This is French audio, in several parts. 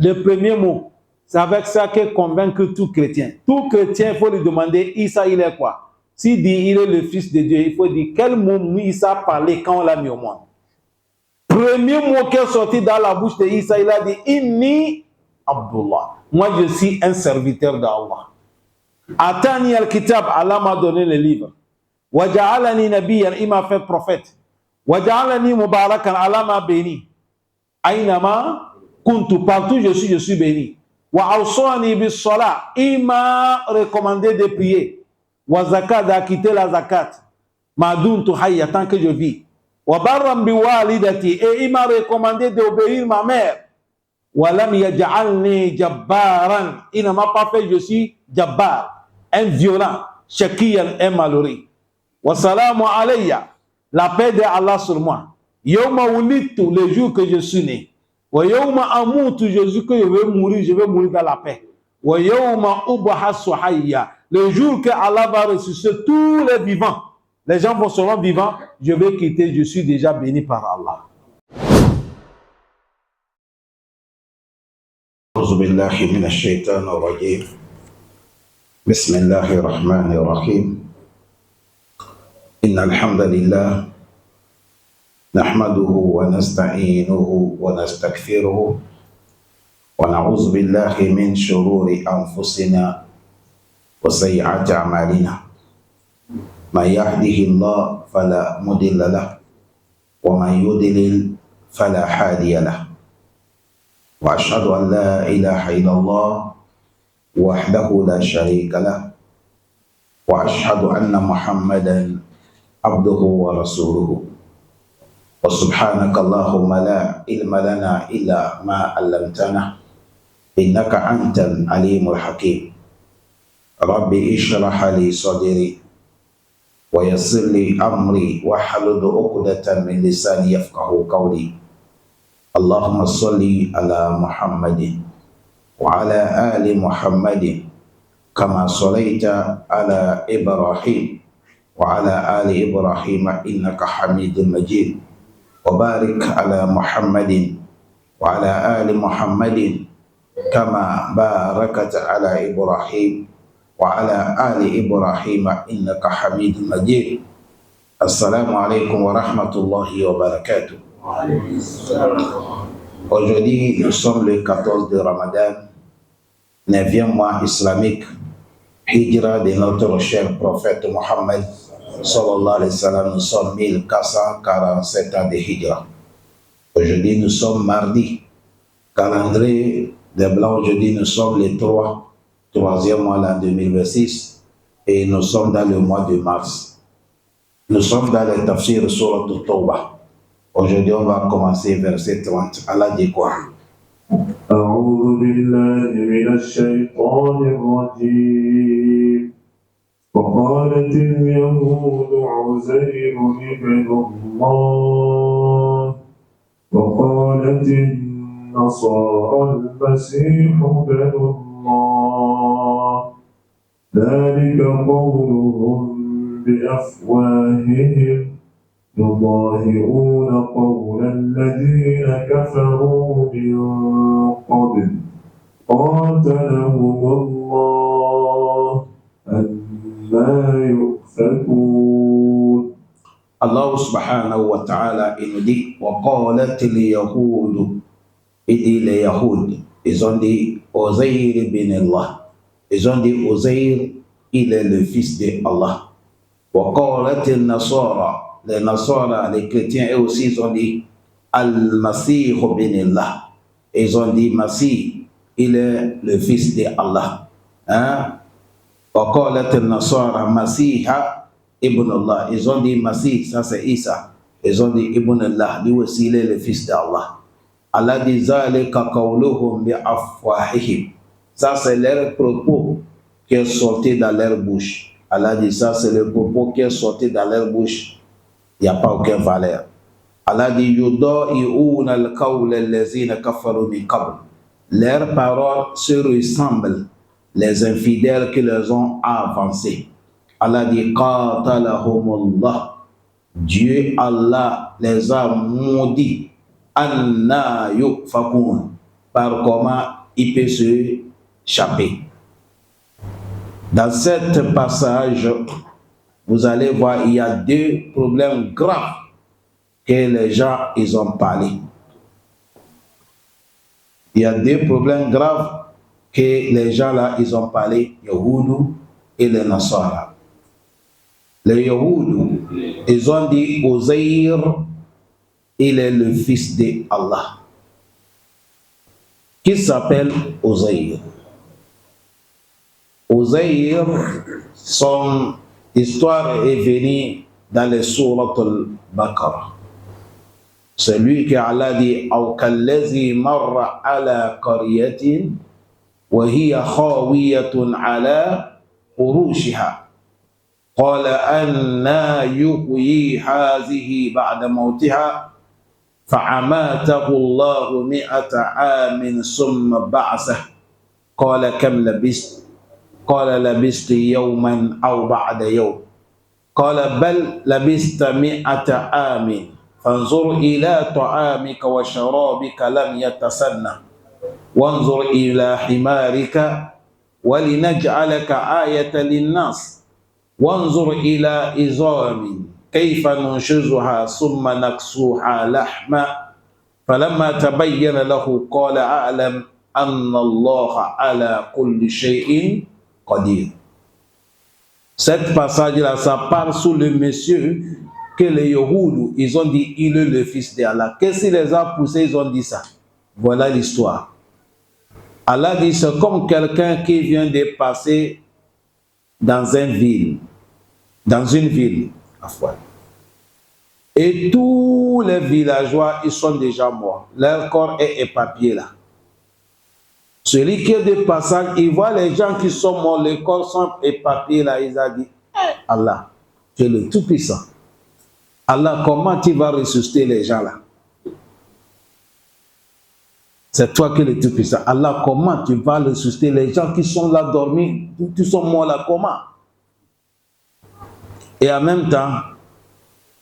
Le premier mot, c'est avec ça que convaincre tout chrétien. Tout chrétien, il faut lui demander, Issa, il est quoi? S'il dit, il est le fils de Dieu, il faut dire, quel mot Issa a parlé quand on l'a mis au monde? Premier mot qui est sorti dans la bouche de Issa, il a dit, Inni Abdullah. Moi, je suis un serviteur d'Allah. Atani al-Kitab, Allah m'a donné le livre. Waja'alani nabiyyan, il m'a fait prophète. Waja'alani mubarakan, Allah m'a béni. Aynama kuntu, partout je suis béni. Wa awsani bis salat, il m'a recommandé de prier. Wa zakat, d'acquitter la zakat. Ma duntu hayya, tant que je vis. Wa barram bi walidati, et il m'a recommandé d'obéir ma mère. Wa lam yaj'alni jabbaran, il ne m'a pas fait je suis jabbar, un violent, shakiyan, un malheureux. Wa salamu alayya, la paix de Allah sur moi. Yawma wulidtu, le jour que je suis né. Wa yawma amutu, je jour que je vais mourir dans la paix. Wa yawma ub'athu hayya, le jour que Allah va ressusciter tous les vivants. Les gens vont seront vivants, je vais quitter, je suis déjà béni par Allah. أعوذ بالله من الشيطان الرجيم بسم الله الرحمن الرحيم إن الحمد لله نحمده ونستعينه ونستغفره ونعوذ بالله من شرور أنفسنا وسيئات أعمالنا من يهده الله فلا مضل له ومن يضلل فلا هادي له وأشهد أن لا إله إلا الله وحده لا شريك له وأشهد أن محمدا عبده ورسوله وسبحانك اللهم لا علم لنا إلا ما علمتنا إنك أنت العليم الحكيم رب اشرح لي صدري ويسر لي أمري واحلل عقدة من لساني يفقهوا قولي اللهم صل على محمد وعلى آل محمد كما صليت على إبراهيم وعلى آل إبراهيم إنك حميد مجيد وبارك على محمد وعلى آل محمد كما باركت على إبراهيم وعلى آل إبراهيم إنك حميد مجيد. السلام عليكم ورحمة الله وبركاته. Aujourd'hui, nous sommes le 14 de Ramadan, 9e mois islamique, Hijra de notre cher prophète Mohammed sallallahu alayhi wa sallam. Nous sommes 1447 ans de Hijra. Aujourd'hui, nous sommes mardi, calendrier des Blancs. Aujourd'hui, nous sommes le 3e mois l'an 2026 et nous sommes dans le mois de mars. Nous sommes dans le tafsir Surat At-Tawbah. Aujourd'hui, on va commencer verset 30. Allah dit quoi? أعوذ بالله من الشيطان الرجيم وقالت اليهود عزير ابن الله وقالت النصارى المسيح ابن الله ذلك قولهم بأفواههم يضاهئون قول الذين كفروا من قبل قاتلهم الله أنى يؤفكون. Allah subhanahu wa ta'ala il nous dit وقالت اليهود, il dit les Yahoud, ils ont dit Uzair ibn Allah, ils ont dit Uzair il est le fils de Allah. وقالت النصارى, les Nasara, les chrétiens, eux aussi, ils ont dit Al-Masih ibn Allah. Ils ont dit Masih, il est le fils de Allah. وقالت النصارى مسيح ابن الله. Ils ont dit Masih, ça c'est Isa. Ils ont dit Ibn Allah, lui aussi, il est le fils d'Allah. Allah dit ذلك قولهم بأفواههم. Ça c'est leur propos qui est sorti dans leur bouche. Allah dit ça c'est le propos qui est sorti dans leur bouche. Il n'y a pas aucune valeur. Allah dit yuda'i'una al-qawla allazina kafaru min qabl. Leurs paroles se ressemblent les infidèles qui les ont avancés. Allah dit qatalahumullah. Dieu Allah les a maudits. Anna yufakun. par comment il peut se échapper. Dans ce passage, vous allez voir, il y a deux problèmes graves que les gens ils ont parlé. Il y a deux problèmes graves que les gens là ils ont parlé, Yahoudou et les Nasara. Les Yahoudou, ils ont dit Ozaïr, il est le fils d'Allah. Qui s'appelle Ozaïr? Ozaïr, son histoire est venue dans les sourates al-Baqarah. Celui que Allah dit Aw kallazi marra ala qaryatin wa hiya khawiyatun ala urushiha qala anna yuhyi hadhihi ba'da mawtiha fa'amatahu Allahu mi'ata amin summa ba'athah qala kam labist qala labistu yawman aw ba'da yawm qala bal labista mi'ata amin فانظر إلى طعامك وشرابك لم يتسنى وانظر إلى حمارك ولنجعلك آية للناس وانظر إلى عظام كيف ننشزها ثم نكسوها لحما فلما تبين له قال أعلم أن الله على كل شيء قدير. Cette passage-là, ça parle sur le monsieur que les Yahoudou, ils ont dit, il est le fils d'Allah. Qu'est-ce qui les a poussés, ils ont dit ça? Voilà l'histoire. Allah dit, c'est comme quelqu'un qui vient de passer dans une ville. Et tous les villageois, ils sont déjà morts. Leur corps est éparpillé là. Celui qui est de passage, il voit les gens qui sont morts, les corps sont éparpillés là. Il a dit, Allah, tu es le Tout-Puissant. Allah, comment tu vas ressusciter les gens là? C'est toi qui es le Tout-Puissant. Allah, comment tu vas ressusciter les gens qui sont là dormis, qui sont morts là, comment? Et en même temps,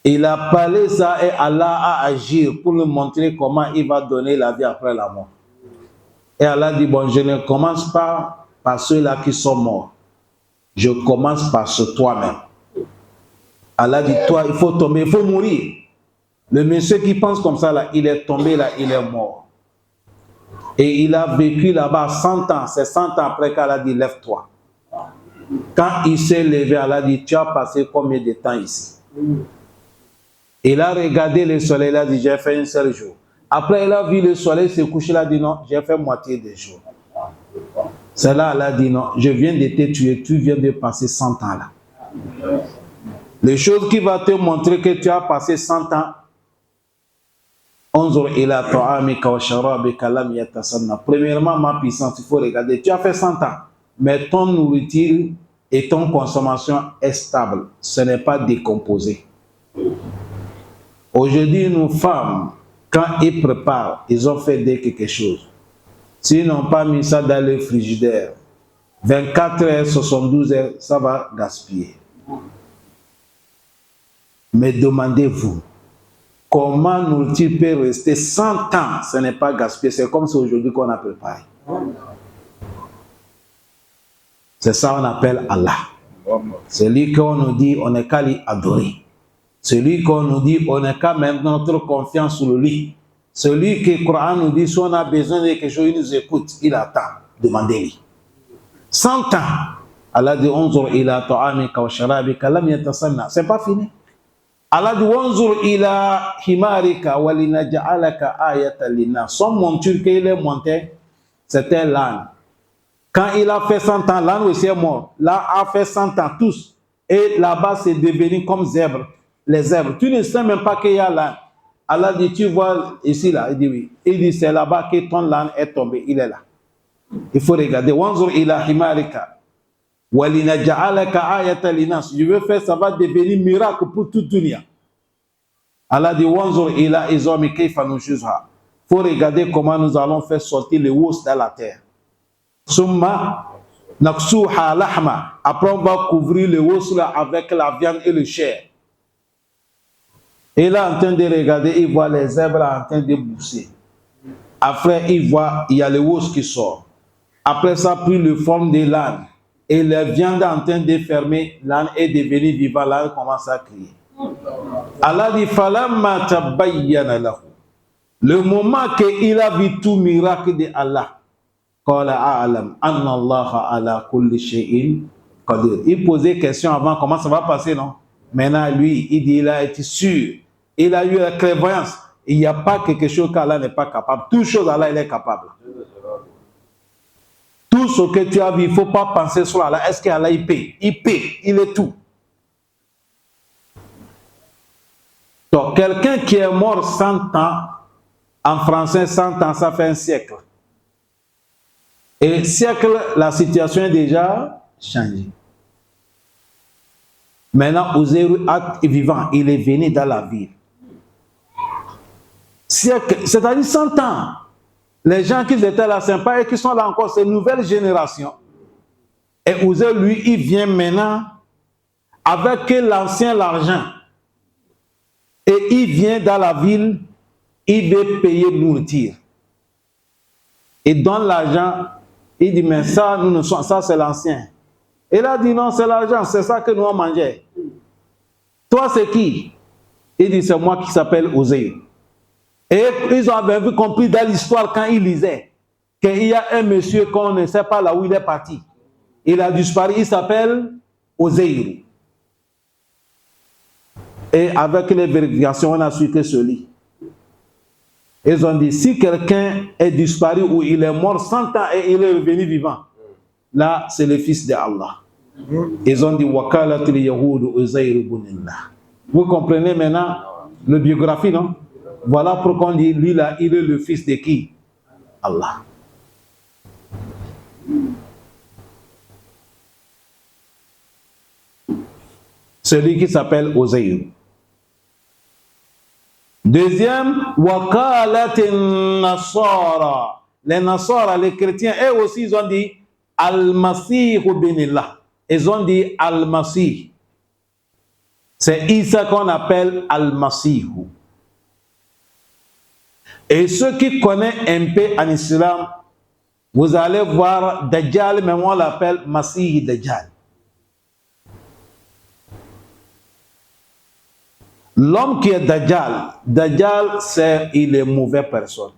il a parlé ça et Allah a agi pour nous montrer comment il va donner la vie après la mort. Et Allah dit, bon, je ne commence pas par ceux-là qui sont morts. Je commence par ce toi-même. Allah dit, toi, il faut tomber, il faut mourir. Le monsieur qui pense comme ça, là, il est tombé, là, il est mort. Et il a vécu là-bas 100 ans. C'est 100 ans après qu'Allah dit, lève-toi. Quand il s'est levé, Allah dit, tu as passé combien de temps ici? Il a regardé le soleil, il a dit, j'ai fait un seul jour. Après, il a vu le soleil se coucher, il a dit, non, j'ai fait moitié des jours. C'est là, Allah dit, non, je viens de te tuer, tu viens de passer 100 ans là. Les choses qui vont te montrer que tu as passé 100 ans. Premièrement, ma puissance, il faut regarder. Tu as fait 100 ans, mais ton nourriture et ton consommation est stable. Ce n'est pas décomposé. Aujourd'hui, nos femmes, quand ils préparent, ils ont fait quelque chose. S'ils n'ont pas mis ça dans le frigidaire, 24 heures, 72 heures, ça va gaspiller. Mais demandez-vous, comment nourriture peut rester 100 ans? Ce n'est pas gaspillé, c'est comme c'est aujourd'hui qu'on a préparé. C'est ça qu'on appelle Allah. Celui qu'on nous dit, on n'est qu'à lui adorer. Celui qu'on nous dit, on n'est qu'à mettre notre confiance sur lui. Celui que le Coran nous dit, si on a besoin de quelque chose, il nous écoute, il attend. Demandez-lui. 100 ans. Allah dit, onzur ila ta'amika wa sharabika lam yatasanna. C'est pas fini. Allah dit, onzur ila himarika wa linaj'alaka ayatan linnas. Son monture qu'il est monté, c'était l'âne. Quand il a fait 100 ans, l'âne aussi est mort. Là, a fait 100 ans, tous. Et là-bas, c'est devenu comme zèbre. Les zèbres. Tu ne sais même pas qu'il y a l'âne. Allah dit, tu vois ici, là. Il dit oui. Il dit, c'est là-bas que ton l'âne est tombé. Il est là. Il faut regarder. Wanzur ila himarika. Walinaja'alaka ayatan linas. Je veux faire, ça va devenir miracle pour toute dunya. Allah dit, Wanzur ila izami kayfa nushuzha. Il faut regarder comment nous allons faire sortir les os dans la terre. Summa naksuha lahma. Après, on va couvrir les os là avec la viande et le chair. Et là, en train de regarder, il voit les zèbres en train de bousser. Après, il voit, il y a le os qui sort. Après ça, pris la forme de l'âne. Et la viande en train de fermer, l'âne est devenu vivant, l'âne commence à crier. Allah dit, falamma tabayyana lahu. Le moment qu'il a vu tout miracle de Allah, qala a'lam anna Allah ala kulli shay'in qadir. Il posait question avant, comment ça va passer, non? Maintenant, lui, il dit, il a été sûr. Il a eu la clairvoyance. Il n'y a pas quelque chose qu'Allah n'est pas capable. Toute chose, Allah, il est capable. Tout ce que tu as vu, il ne faut pas penser sur Allah. Est-ce qu'Allah, il paie? Il paie. Il est tout. Donc, quelqu'un qui est mort 100 ans, en français, 100 ans, ça fait un siècle. Et siècle, la situation est déjà changée. Maintenant, Uzairu est vivant. Il est venu dans la ville. Siècle, c'est-à-dire 100 ans. Les gens qui étaient là sympas et qui sont là encore, c'est une nouvelle génération. Et Uzairu, lui, il vient maintenant avec l'ancien l'argent. Et il vient dans la ville, il veut payer nourriture. Il donne l'argent, il dit, mais ça, ça c'est l'ancien. Il a dit, non, c'est l'argent, c'est ça que nous on mangeait. Toi, c'est qui? Il dit, c'est moi qui s'appelle Uzairu. Et ils avaient compris dans l'histoire quand ils lisaient qu'il y a un monsieur qu'on ne sait pas là où il est parti. Il a disparu, il s'appelle Uzairu. Et avec les vérifications, on a su que celui. Ils ont dit, si quelqu'un est disparu ou il est mort 100 ans et il est revenu vivant, là, c'est le fils d'Allah. Ils ont dit, Wakalatul Yahoud Uzairu ibnillah. Vous comprenez maintenant la biographie, non? Voilà pourquoi on dit, lui là, il est le fils de qui? Allah. Celui qui s'appelle Uzairu. Deuxième, Wakalatin Nasara. Les Nasara, les chrétiens, eux aussi, ils ont dit Al-Masih ibnillah. Ils ont dit Al-Masih. C'est Isa qu'on appelle Al-Masih. Et ceux qui connaissent un peu en islam, vous allez voir Dajjal, mais on l'appelle Masih Dajjal. L'homme qui est Dajjal, il est mauvaise personne.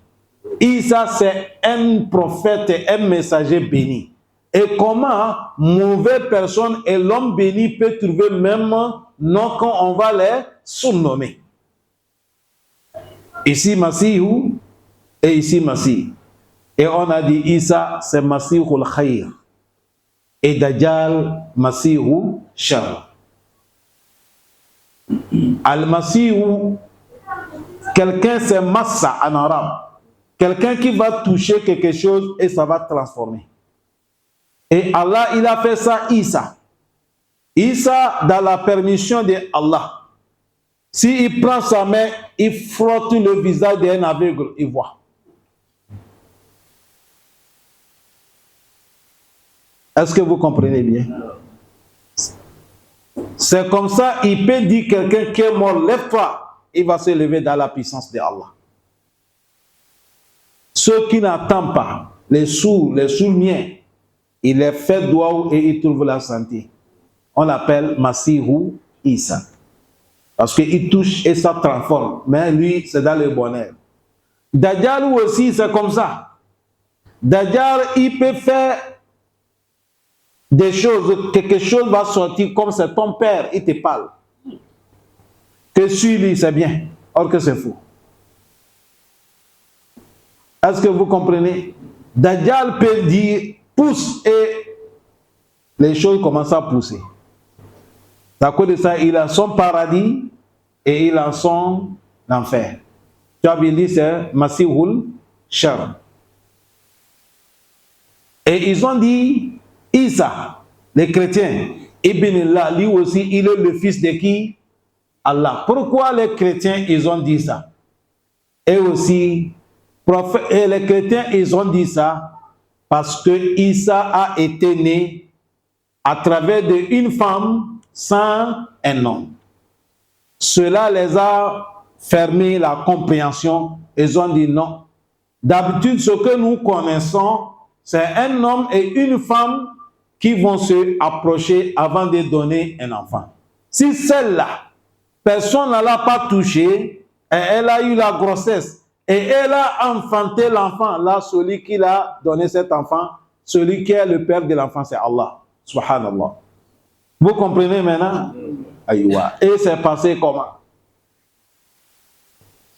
Isa, c'est un prophète et un messager béni. Et comment mauvaise personne et l'homme béni peut trouver même nom quand on va les surnommer. Ici Masihou et ici Masih. Et on a dit Isa, c'est Masihul Khair. Et Dajjal, Masihou Shar. Al-Masihou, quelqu'un c'est Massa en arabe. Quelqu'un qui va toucher quelque chose et ça va transformer. Et Allah, il a fait ça Isa. Isa, dans la permission de Allah. S'il prend sa main, il frotte le visage d'un aveugle, il voit. Est-ce que vous comprenez bien? C'est comme ça, il peut dire quelqu'un qui est mort, lève-toi, il va se lever dans la puissance de Allah. Ceux qui n'attendent pas, les sourds miens, il les fait doigt et il trouve la santé. On l'appelle Masihou Isa. Parce qu'il touche et ça transforme. Mais lui, c'est dans le bonheur. Dajjal aussi, c'est comme ça. Dajjal, il peut faire des choses, quelque chose va sortir comme c'est ton père, il te parle. Que suis-lui, c'est bien. Or que c'est faux. Est-ce que vous comprenez? Dajjal peut dire pousse et les choses commencent à pousser. À cause de ça, il a son paradis et il a son enfer. Tu as dit, c'est Masihul Shar. Et ils ont dit, Isa, les chrétiens, Ibnillah, lui aussi, il est le fils de qui? Allah. Pourquoi les chrétiens, ils ont dit ça? Et aussi, et les chrétiens, ils ont dit ça parce que Isa a été né à travers d'une femme sans un homme. Cela les a fermé la compréhension. Ils ont dit non. D'habitude, ce que nous connaissons, c'est un homme et une femme qui vont se approcher avant de donner un enfant. Si celle-là, personne ne l'a pas touchée, et elle a eu la grossesse, et elle a enfanté l'enfant, là, celui qui l'a donné cet enfant, celui qui est le père de l'enfant, c'est Allah. Subhanallah. Vous comprenez maintenant? Aïwa. Et c'est passé comment?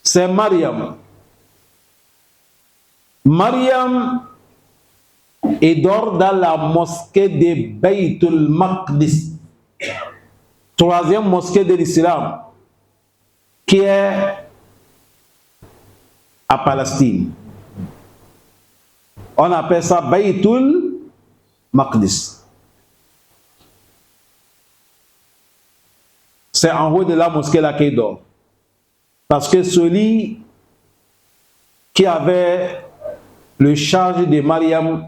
C'est Mariam. Mariam est dort dans la mosquée de Baytul Maqdis, troisième mosquée de l'islam, qui est à Palestine. On appelle ça Baytul Maqdis. C'est en haut de la mosquée là qu'il dort. Parce que celui qui avait le charge de Mariam,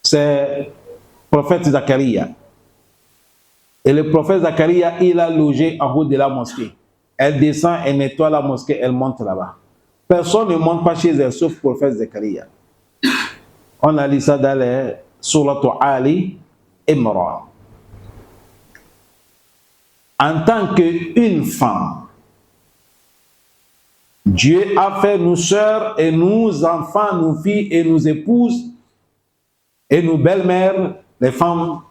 c'est le prophète Zacharia. Et le prophète Zacharia, il a logé en haut de la mosquée. Elle descend, elle nettoie la mosquée, elle monte là-bas. Personne ne monte pas chez elle, sauf le prophète Zacharia. On a lu ça dans les Surat Ali Imran. En tant qu'une femme, Dieu a fait nos sœurs et nos enfants, nos filles et nos épouses et nos belles-mères, les femmes,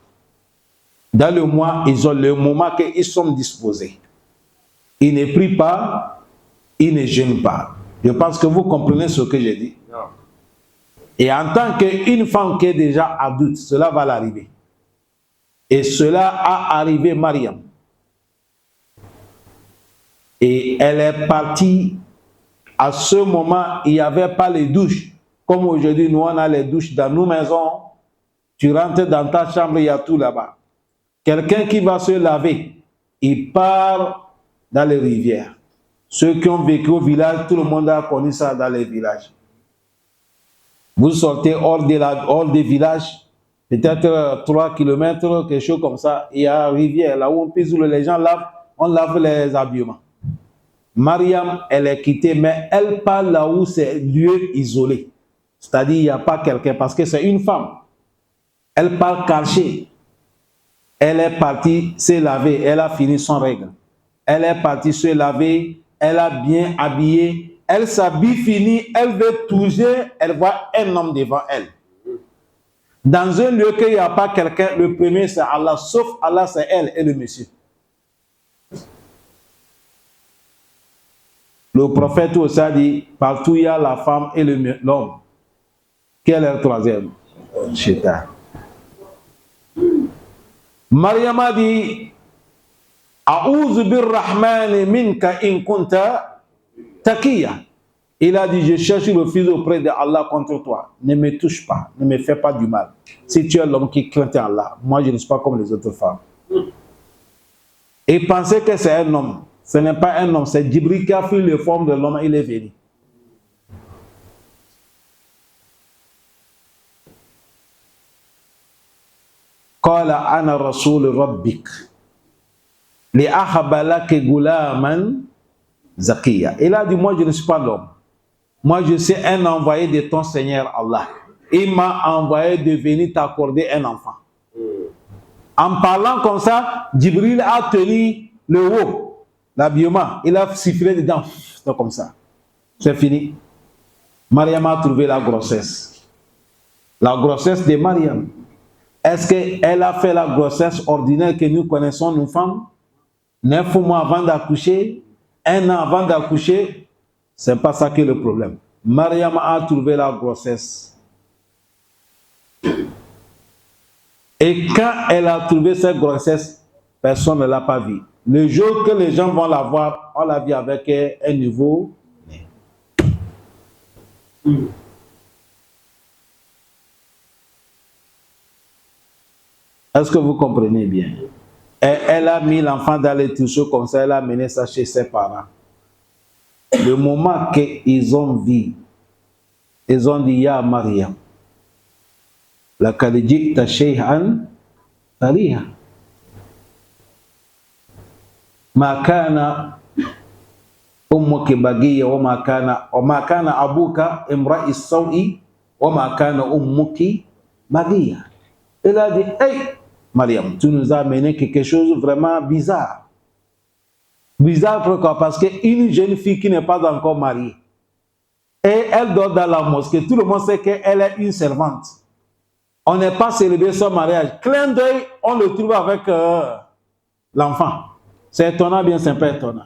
dans le mois, ils ont le moment qu'ils sont disposés. Ils ne prient pas, ils ne jeûnent pas. Je pense que vous comprenez ce que j'ai dit. Non. Et en tant qu'une femme qui est déjà adulte, cela va l'arriver. Et cela a arrivé Mariam. Et elle est partie. À ce moment, il n'y avait pas les douches. Comme aujourd'hui, nous, on a les douches dans nos maisons. Tu rentres dans ta chambre, il y a tout là-bas. Quelqu'un qui va se laver, il part dans les rivières. Ceux qui ont vécu au village, tout le monde a connu ça dans les villages. Vous sortez hors des villages, peut-être 3 km, quelque chose comme ça, il y a une rivière, là où on pisse, où les gens lavent, on lave les habillements. Mariam, elle est quittée, mais elle parle là où c'est lieu isolé. C'est-à-dire, il n'y a pas quelqu'un, parce que c'est une femme. Elle parle cachée. Elle est partie se laver, elle a fini son règle. Elle est partie se laver, elle a bien habillé, elle s'habille fini, elle veut toucher, elle voit un homme devant elle. Dans un lieu qu'il n'y a pas quelqu'un, le premier c'est Allah, sauf Allah c'est elle et le monsieur. Le prophète aussi a dit, partout il y a la femme et l'homme. Quel est le troisième? Shaitan. Mariam a dit, A'udhu birrahmani minka in kunta taqiya. Il a dit, je cherche le fils auprès de Allah contre toi. Ne me touche pas, ne me fais pas du mal. Si tu es l'homme qui craint Allah, moi je ne suis pas comme les autres femmes. Et pensez que c'est un homme. Ce n'est pas un homme, c'est Djibril qui a pris les formes de l'homme, il est venu. Qala ana rasul rabbik li ahaba lak gulaman zakiya. Il a dit, moi je ne suis pas l'homme. Moi je suis un envoyé de ton Seigneur Allah. Il m'a envoyé de venir t'accorder un enfant. En parlant comme ça, Djibril a tenu le haut, l'habillement. Il a sifflé dedans, comme ça. C'est fini. Mariam a trouvé la grossesse. La grossesse de Mariam. Est-ce qu'elle a fait la grossesse ordinaire que nous connaissons, nous femmes? 9 mois avant d'accoucher, 1 an avant d'accoucher, c'est pas ça qui est le problème. Mariam a trouvé la grossesse. Et quand elle a trouvé cette grossesse, personne ne l'a pas vue. Le jour que les gens vont la voir, on l'a vu avec un nouveau né. Est-ce que vous comprenez bien? Et elle a mis l'enfant dans les trousseaux comme ça, elle a mené ça chez ses parents. Le moment qu'ils ont vu, ils ont dit, Ya Mariam, laqad ji'ta shay'an fariha. Ma kana ummuki baghiya wa ma kana abuka imra'i sawi wa ma kana ummuki baghiya. Il a dit, hey, Mariam, tu nous as amené quelque chose de vraiment bizarre. Bizarre pourquoi? Parce qu'une jeune fille qui n'est pas encore mariée, et elle dort dans la mosquée, tout le monde sait qu'elle est une servante. On n'est pas célébré son mariage. Clin d'œil, on le trouve avec l'enfant. C'est étonnant, bien, c'est pas étonnant.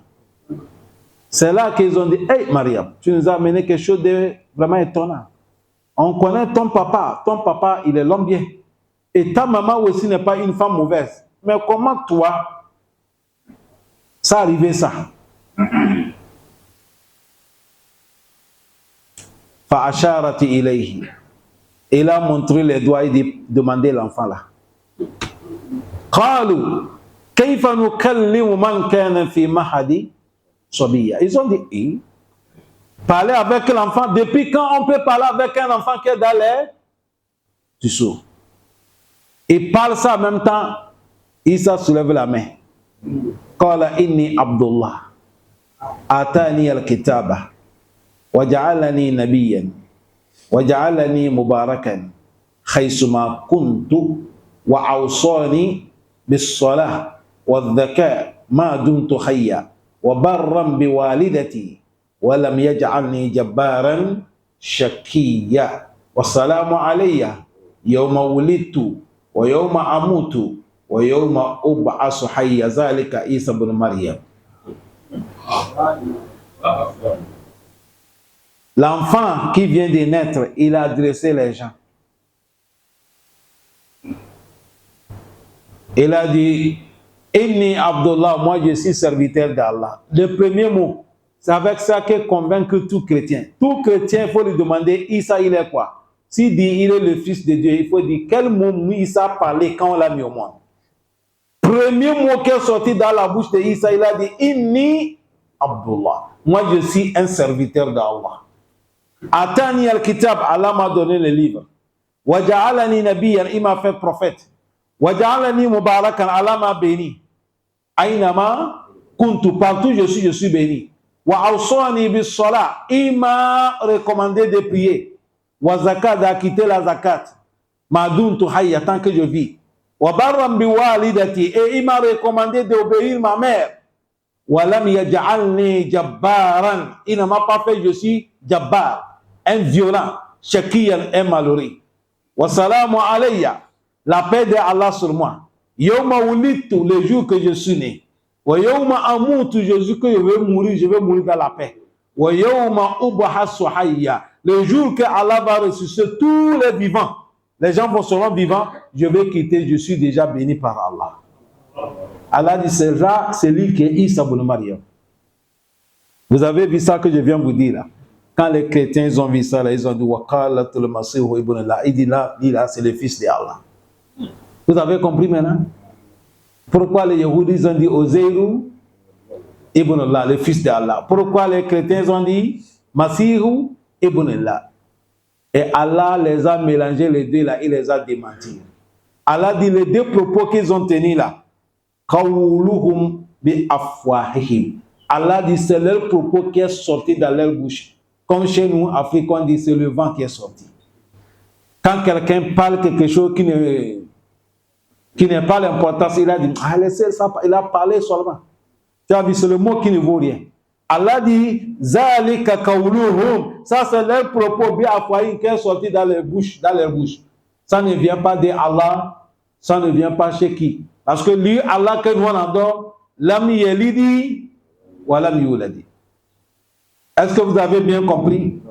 C'est là qu'ils ont dit, hey Mariam, tu nous as amené quelque chose de vraiment étonnant. On connaît ton papa, il est l'homme bien. Et ta maman aussi n'est pas une femme mauvaise. Mais comment toi, ça arrivé ça? Fa'asharati ilayhi. Il a montré les doigts et demandé l'enfant là. Qalu kayfa nukallimu man kana fi mahadi sabiya. Ils ont dit, parler avec l'enfant. Depuis quand on peut parler avec un enfant qui est dans l'air du sourd? Il parle ça en même temps. Isa soulève la main. Qala inni Abdullah. Atani al-kitaba. وجعلني نبيا وجعلني مباركا حيثما كنت وأوصاني بالصلاة والزكاة ما دمت حيا وبرا بوالدتي ولم يجعلني جبارا شقيا والسلام علي يوم ولدت ويوم أموت ويوم أبعث حيا ذلك عيسى بن مريم. L'enfant qui vient de naître, il a adressé les gens. Il a dit, Inni Abdullah, moi je suis serviteur d'Allah. Le premier mot, c'est avec ça que convainc tout chrétien. Tout chrétien, il faut lui demander, Isa, il est quoi? S'il dit, il est le fils de Dieu, il faut dire, quel mot Isa a parlé quand on l'a mis au monde? Premier mot qui est sorti dans la bouche de Isa, il a dit, Inni Abdullah. Moi je suis un serviteur d'Allah. Atani al-kitab, Allah m'a donné le livre. Waja'alani nabiyyan, il m'a fait prophète. Waja'alani mubarakan, Allah m'a béni. Aynama kuntu, partout je suis béni. Wa awsani bis salat, il m'a recommandé de prier. Wa zakat, d'acquitter la zakat. Ma dumtu hayya, tant que je vis. Wa barram bi walidati, et il m'a recommandé d'obéir ma mère. Walam yaj'alni jabbaran, il ne m'a pas fait je suis jabbar, un violent, shakiyan, un malheureux. Wa salamu alayya, la paix de Allah sur moi. Yawma wulidtu, le jour que je suis né. Wa yawma amutu, je jour que je vais mourir dans la paix. Wa yawma ub'asu hayya, le jour que Allah va ressusciter tous les vivants. Les gens vont seulement vivants, je vais quitter, je suis déjà béni par Allah. Allah dit, c'est lui qui est Isa ibn Maryam. Vous avez vu ça que je viens vous dire là. Quand les chrétiens ils ont vu ça, là, ils ont dit, Waqalatul Masih ibn Allah. Il dit là, c'est le fils d'Allah. Vous avez compris maintenant? Pourquoi les Yahudis ont dit Ozeiru ibn Allah, le fils d'Allah? Pourquoi les chrétiens ont dit Masihu ibn Allah? Et Allah les a mélangés les deux là, il les a démentis. Allah dit les deux propos qu'ils ont tenus là. Qawluhum bi afwahihim. Allah dit c'est leur propos qui est sorti dans leur bouche. Comme chez nous, Africains, on dit c'est le vent qui est sorti. Quand quelqu'un parle quelque chose qui n'est pas l'importance, il a dit, laissez ça, il a parlé seulement. Tu as vu, c'est le mot qui ne vaut rien. Allah dit, Zalika qawluhum. Ça c'est leur propos bi afwahihim qui est sorti dans leur bouche. Ça ne vient pas de Allah, ça ne vient pas chez qui? Parce que lui, Allah, que nous on adore, lam yelidi wa lam yuladi. Est-ce que vous avez bien compris?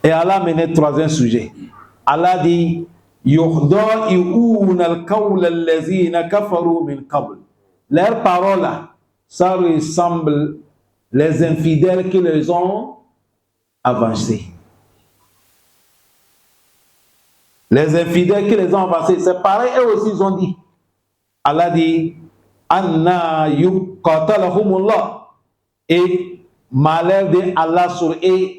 Et Allah menait troisième sujet. Allah dit, yukhda'i'una al-qawla allazina kafaru min qabl. Leurs paroles, ça ressemble les infidèles qui les ont avancés. Les infidèles qui les ont avancés, c'est pareil, eux aussi ils ont dit. Allah dit, Anna yuqatalahumullah. Et malheur de Allah sur eux,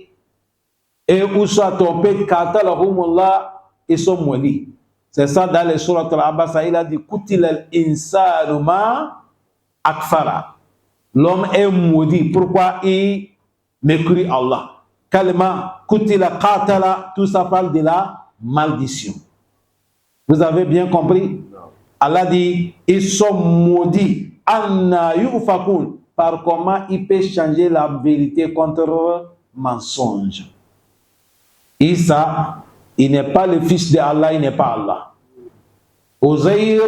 et où soit tombé, qatalahumullah, ils sont maudits. C'est ça dans les sourates al-Abasa, il a dit, Kutil al-insanu ma akfara. L'homme est maudit. Pourquoi il mécrit Allah? Kalima, kutila, qatala, tout ça parle de la malédiction. Vous avez bien compris? Allah dit, ils sont maudits. Anna yufakun. Par comment il peut changer la vérité contre mensonge. Isa, il n'est pas le fils de Allah, il n'est pas Allah. Ozaïr,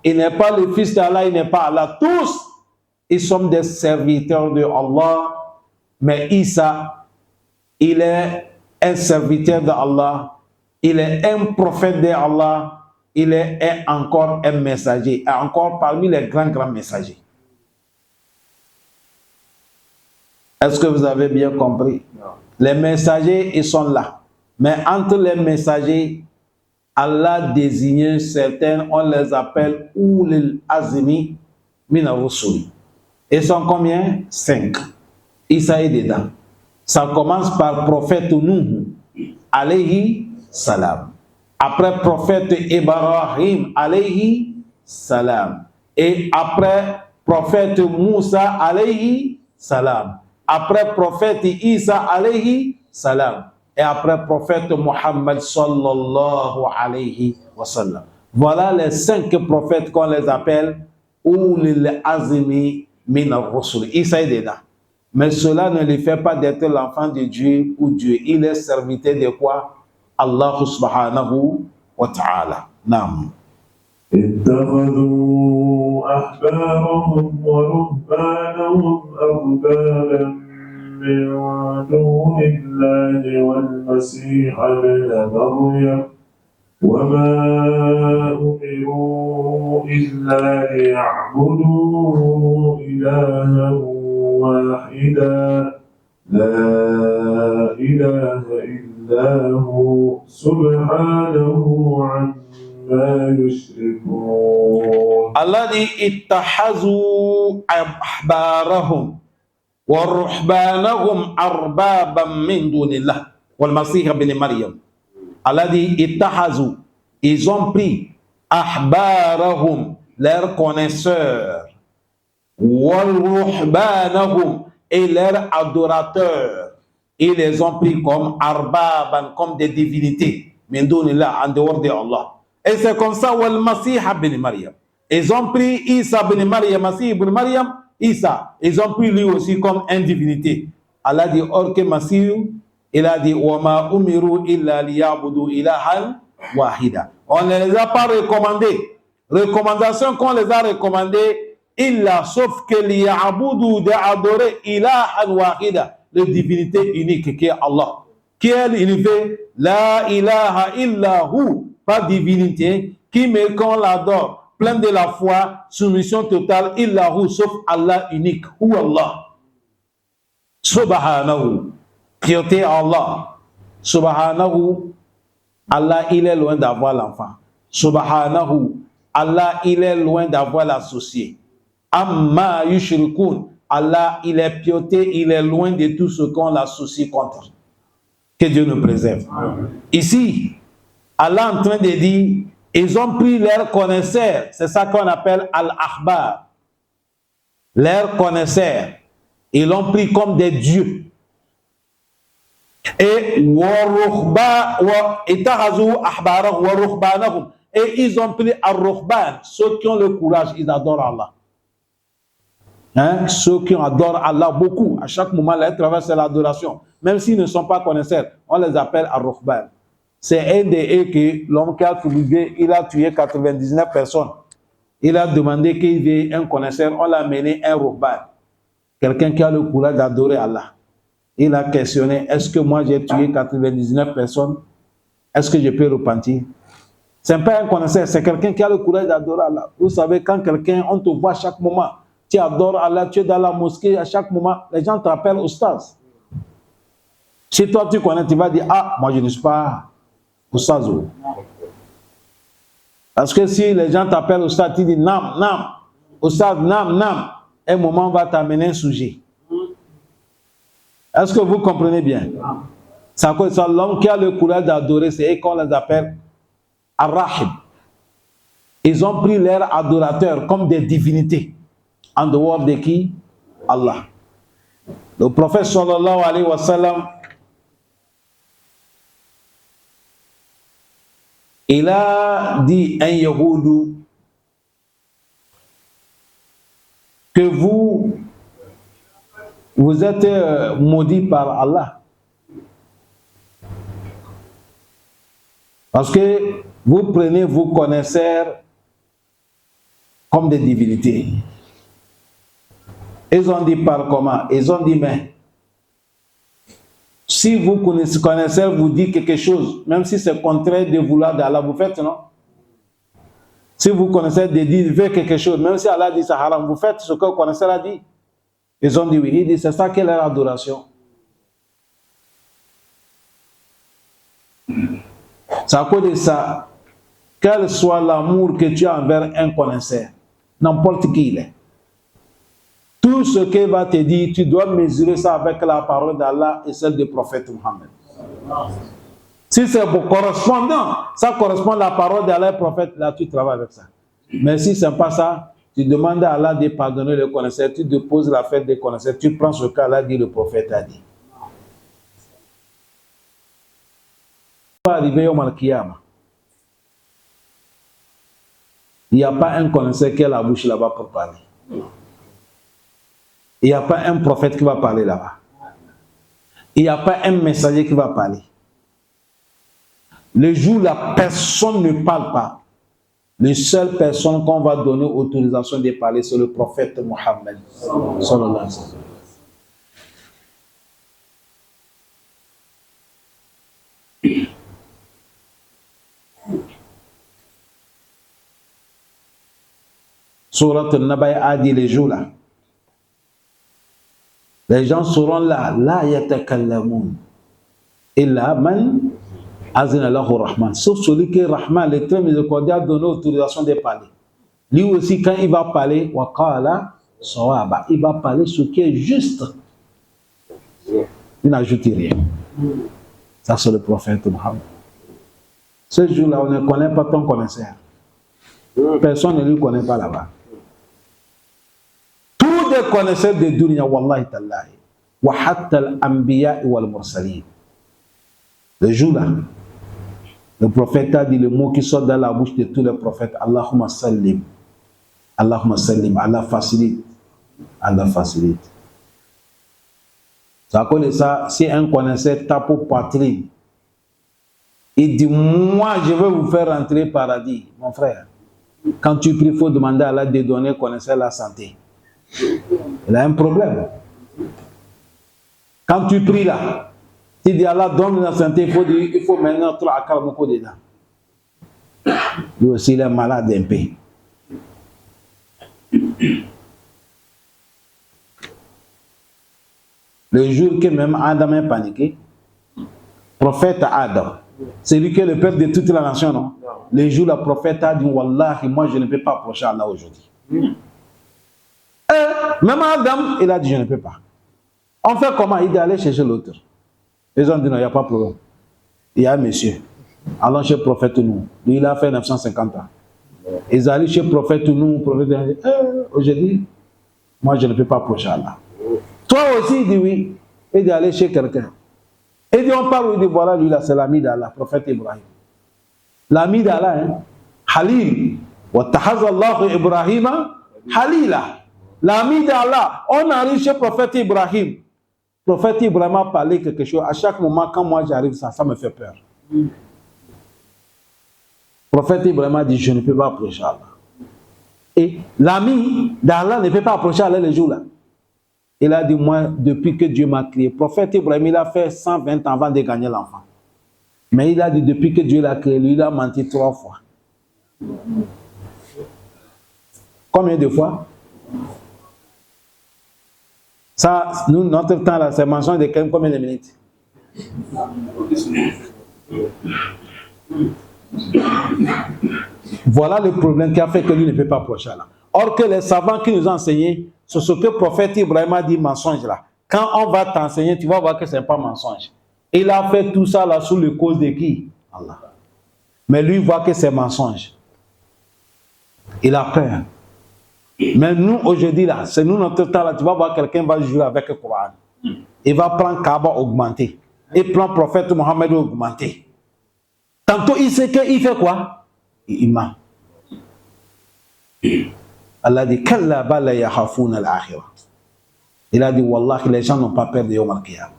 il n'est pas le fils d'Allah, il n'est pas Allah. Tous, ils sont des serviteurs de Allah. Mais Isa, il est un serviteur d'Allah. Il est un prophète d'Allah. Il est encore un messager. Encore parmi les grands messagers. Est-ce que vous avez bien compris? Non. Les messagers, ils sont là. Mais entre les messagers, Allah désigne certains, on les appelle Ulil Azmi Mina Rusuli. Ils sont combien? 5. Isa est dedans. Ça commence par prophète Nuh, alayhi salam. Après prophète Ibrahim, alayhi salam. Et après prophète Moussa, alayhi salam. Après prophète Isa, alayhi salam. Et après prophète Muhammad sallallahu alayhi wa sallam. Voilà les 5 prophètes qu'on les appelle Ulil Azmi min ar-rusul. Isa est dedans. Mais cela ne lui fait pas d'être l'enfant de Dieu ou Dieu. Il est serviteur de quoi? Allah subhanahu wa ta'ala. Naam. اتخذوا أحبارهم ورهبانهم أربابا من دون الله والمسيح ابن مريم وما أمروا إلا ليعبدوا إلها واحدا لا إله إلا هو سبحانه عما يشركون. الذي اتخذوا أحبارهم ورهبانهم أربابا من دون الله والمسيح ابن مريم. الذي اتخذوا, ils ont pris أحبارهم, leurs connaisseurs, والرهبانهم, et leurs adorateurs, ils les ont pris comme arbaban, comme des divinités, min dunillah, en dehors de Allah. Et c'est comme ça, wal Masih ibn Maryam. Ils ont pris Isa ibn Maryam, Masih ibn Maryam, Isa. Ils ont pris lui aussi comme une divinité. Allah dit, or que Masih, il a dit, wa ma umiru illa liyabudu ilahan wahida. On ne les a pas recommandés. Recommandation qu'on les a recommandées, illa, sauf que liyabudu, d'adorer ilahan wahida, la divinité unique qui est Allah. Qui est l'unité? La ilaha illa hu, pas divinité, qui mais qu'on l'adore, plein de la foi, soumission totale, illa hu, sauf Allah unique, ou Allah. Subhanahu, priorité à Allah. Subhanahu, Allah il est loin d'avoir l'enfant. Subhanahu, Allah il est loin d'avoir l'associé. Amma yushrikun, Allah il est piauté, il est loin de tout ce qu'on l'associe contre. Que Dieu nous préserve. Ici, Allah est en train de dire, ils ont pris leurs connaisseurs, c'est ça qu'on appelle al-akhbar. Leurs connaisseurs, ils l'ont pris comme des dieux. Et ils ont pris al-ruhban, ceux qui ont le courage, ils adorent Allah. Hein? Ceux qui adorent Allah beaucoup, à chaque moment, leur travail c'est l'adoration. Même s'ils ne sont pas connaisseurs, on les appelle al-ruhban. C'est un des que l'homme qui a trouvé, il a tué 99 personnes. Il a demandé qu'il y ait un connaisseur, on l'a mené un ruhban. Quelqu'un qui a le courage d'adorer Allah. Il a questionné, est-ce que moi j'ai tué 99 personnes? Est-ce que je peux repentir? Ce n'est pas un connaisseur, c'est quelqu'un qui a le courage d'adorer Allah. Vous savez, quand quelqu'un, on te voit à chaque moment, tu adores Allah, tu es dans la mosquée à chaque moment, les gens t'appellent Oustaz. Si toi tu connais, tu vas dire, ah, moi je ne suis pas Oustaz. Parce que si les gens t'appellent Oustaz, tu dis, nam, nam, Oustaz, nam, nam, un moment va t'amener un sujet. Est-ce que vous comprenez bien? C'est à cause de ça, l'homme qui a le courage d'adorer, c'est eux qu'on les appelle Ar-Rahib. Ils ont pris leurs adorateurs comme des divinités. En dehors de qui? Allah. Le prophète sallallahu alayhi wa sallam, il a dit à un Yahoudou que vous êtes maudits par Allah. Parce que vous prenez vos connaisseurs comme des divinités. Ils ont dit par comment? Ils ont dit, mais si vous connaissez, vous dit quelque chose, même si c'est contraire de vouloir d'Allah, vous faites, non? Si vous connaissez de dire quelque chose, même si Allah dit c'est haram, vous faites ce que vous connaissez a dit. Ils ont dit oui. Il dit, c'est ça qu'est leur adoration. C'est à cause de ça, quel soit l'amour que tu as envers un connaisseur, n'importe qui il est, tout ce qu'il va te dire, tu dois mesurer ça avec la parole d'Allah et celle du prophète Mohammed. Si c'est correspondant, ça correspond à la parole d'Allah et du prophète, là tu travailles avec ça. Mais si ce n'est pas ça, tu demandes à Allah de pardonner le connaisseur, tu déposes la fête des connaisseurs, tu prends ce qu'Allah dit, le prophète a dit. Va arriver au Mal-Kiyama. Il n'y a pas un connaisseur qui a la bouche là-bas pour parler. Il n'y a pas un prophète qui va parler là-bas. Il n'y a pas un messager qui va parler. Le jour où la personne ne parle pas, la seule personne qu'on va donner autorisation de parler, c'est le prophète Mohammed. Sallallahu alayhi wa sallam. Surat al-Naba a dit les jours là. Les gens seront là, la yatakallamoun. Illa man azina lahu rahman. Sauf celui que Rahman, le très miséricordieux, a donné autorisation de parler. Lui aussi, quand il va parler, waqala sawaba, il va parler ce qui est juste. Il n'ajoute rien. Ça, c'est le prophète Mohammed. Ce jour-là, on ne connaît pas ton connaisseur. Personne ne lui connaît pas là-bas. Tous les connaisseurs de dunya, wallahi tallahi, wa hatta al-anbiya wal mursalin. Le jour-là, le prophète a dit le mot qui sort dans la bouche de tous les prophètes, Allahumma sallim, Allahumma sallim, Allah facilite, Allah facilite. Ça connaît ça, si un connaisseur tape au poitrine, il dit, moi je vais vous faire rentrer au paradis, mon frère. Quand tu pries, il faut demander à Allah de donner connaisseur la santé. Il a un problème. Quand tu pries là, tu dis Allah donne la santé, il faut maintenant tout à calme beaucoup dedans. Lui aussi il est malade un peu. Le jour que même Adam est paniqué, prophète Adam, c'est lui qui est le père de toute la nation, non? Le jour le prophète a dit, Wallahi, moi je ne peux pas approcher Allah aujourd'hui. Même Adam, il a dit, je ne peux pas. On fait comment? Il dit, aller chercher l'autre. Ils ont dit, non, il n'y a pas de problème. Il y a un monsieur. Allons chez le prophète nous. Lui, il a fait 950 ans. Ils allaient chez le prophète nous. Le prophète a dit, aujourd'hui, moi je ne peux pas approcher Allah. Toi aussi, il dit oui. Il dit, aller chez quelqu'un. Il dit, on parle, il dit, voilà, lui là, c'est l'ami d'Allah, prophète Ibrahim. L'ami d'Allah, hein? Halil. Wa tahazallahu Ibrahima Halila. L'ami d'Allah. On arrive chez le prophète Ibrahim. Le prophète Ibrahim a parlé quelque chose. À chaque moment, quand moi j'arrive, ça me fait peur. Le prophète Ibrahim a dit, je ne peux pas approcher Allah. Et l'ami d'Allah ne peut pas approcher Allah les jours-là. Il a dit, moi, depuis que Dieu m'a créé, le prophète Ibrahim, il a fait 120 ans avant de gagner l'enfant. Mais il a dit, depuis que Dieu l'a créé, lui, il a menti 3 fois. Combien de fois? Ça, nous, notre temps là, c'est mensonge de combien de minutes? Voilà le problème qui a fait que lui ne peut pas approcher là. Or que les savants qui nous ont enseigné, c'est ce que le prophète Ibrahim a dit mensonge là. Quand on va t'enseigner, tu vas voir que ce n'est pas mensonge. Il a fait tout ça là sous le cause de qui? Allah. Mais lui voit que c'est mensonge. Il a peur. Mais nous, aujourd'hui, là, c'est nous notre temps là, tu vas voir quelqu'un va jouer avec le Coran. Il va prendre Kaaba augmenté. Il prend prophète Mohammed augmenté. Tantôt, il sait qu'il fait quoi? Il ment. Allah dit, Kalla bala yakhafuna al-akhirah. Il a dit, Wallah, les gens n'ont pas peur de Yawm al-Qiyamah.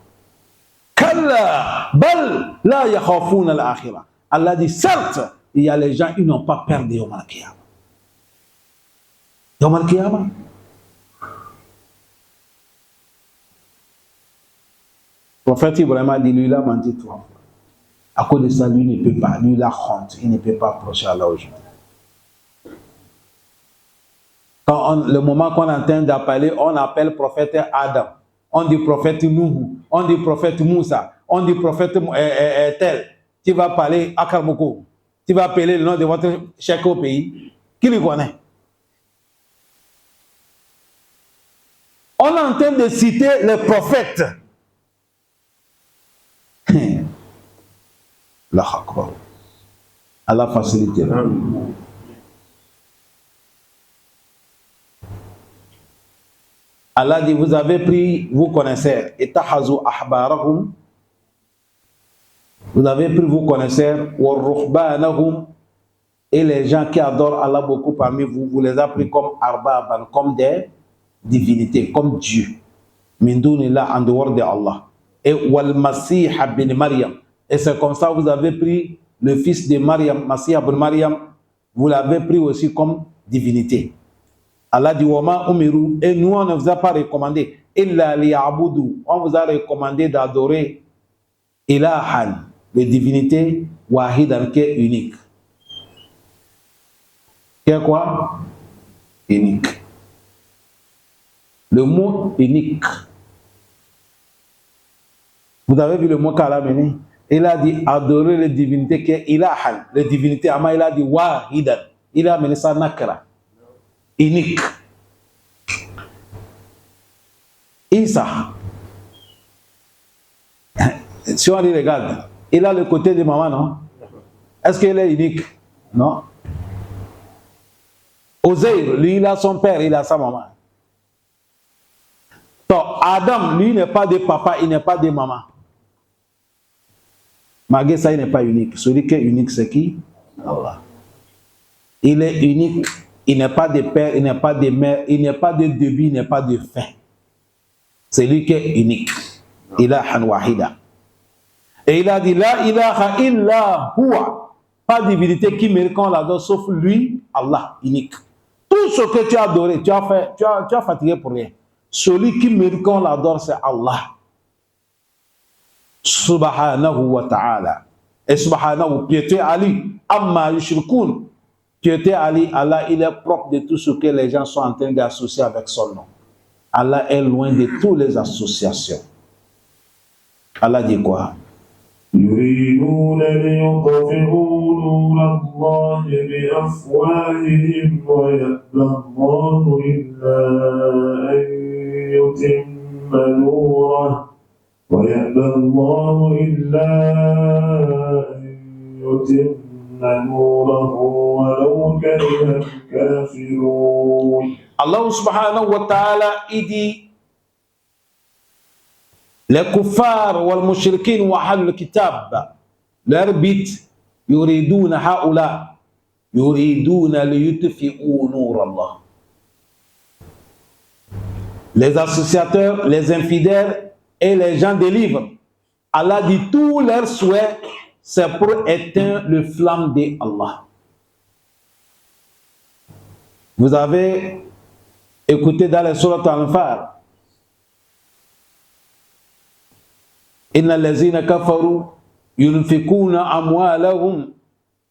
Kalla bal la yakhafuna al-akhirah. Allah dit, certes, il y a les gens, ils n'ont pas peur de Yawm al-Qiyamah. Yawm al-Qiyamah. Le prophète Ibrahim a dit, lui, il a menti 3 fois. À cause de ça, lui ne peut pas, lui, il a honte, il ne peut pas approcher Allah aujourd'hui. Le moment qu'on est en train d'appeler, on appelle le prophète Adam, on dit prophète Nuhu, on dit prophète Moussa, on dit prophète tel. Tu vas parler à Karboko, tu vas appeler le nom de votre chef au pays. Qui le connaît? On est en train de citer les prophètes. Allahu Akbar. Allah facilite. Allah dit, vous avez pris, vous connaissez, Itahazu ahbarahum, vous avez pris, vous connaissez, wa ruhbanahum, et les gens qui adorent Allah beaucoup parmi vous, vous les avez pris comme arbaban, comme des divinités, comme Dieu. Min dunillah, en dehors de Allah. Et wal Masih bin Maryam. Et c'est comme ça que vous avez pris le fils de Maryam, Masih bin Maryam, vous l'avez pris aussi comme divinité. Allah dit, Wama umiru, et nous on ne vous a pas recommandé, illa liya'budu, on vous a recommandé d'adorer ilahan, les divinités, wahidan, qui est unique. Qui est quoi? Unique. Le mot unique. Vous avez vu le mot qu'Allah a mené? Il a dit adorer les divinités qui est ilahan, les divinités, ama il a dit wahidan. Il a mené ça nakra. Unique. Isa, si on y regarde, il a le côté de maman, non? Est-ce qu'il est unique? Non. Ozeir, lui, il a son père, il a sa maman. Donc, Adam, lui, n'est pas de papa, il n'est pas de maman. Malgré ça, il n'est pas unique. Celui qui est unique, c'est qui? Allah. Il est unique. Il n'est pas de père, il n'est pas de mère, il n'est pas de début, il n'est pas de fin. C'est lui qui est unique. Ilahan wahida. Et il a dit, la ilaha illa huwa. Pas de divinité qui mérite qu'on l'adore, sauf lui, Allah, unique. Tout ce que tu as adoré, tu as fait, tu as fatigué pour rien. Celui qui mérite qu'on l'adore, c'est Allah. Subhanahu wa ta'ala. Et subhanahu, piété Ali, amma yushrikun. Piété Ali, Allah, il est propre de tout ce que les gens sont en train d'associer avec son nom. Allah est loin de toutes les associations. Allah dit quoi? يريدون ليطفئوا نور الله بأفواههم ويأبى الله إلا أن يتم نوره ويأبى الله إلا أن يتم نوره ولو كره الكافرون. Allah subhanahu wa ta'ala, il dit les kuffars wal mushrikin wa ahlul kitab, leur but, yuriduna haula, yuriduna liyutfi'u nur Allah. Les associateurs, les infidèles et les gens des livres, Allah dit tous leurs souhaits, c'est pour éteindre le flamme de Allah. Vous avez écouté dans les sourates Al-Anfal, Inna allazina kafaru yunfikuna amwalahum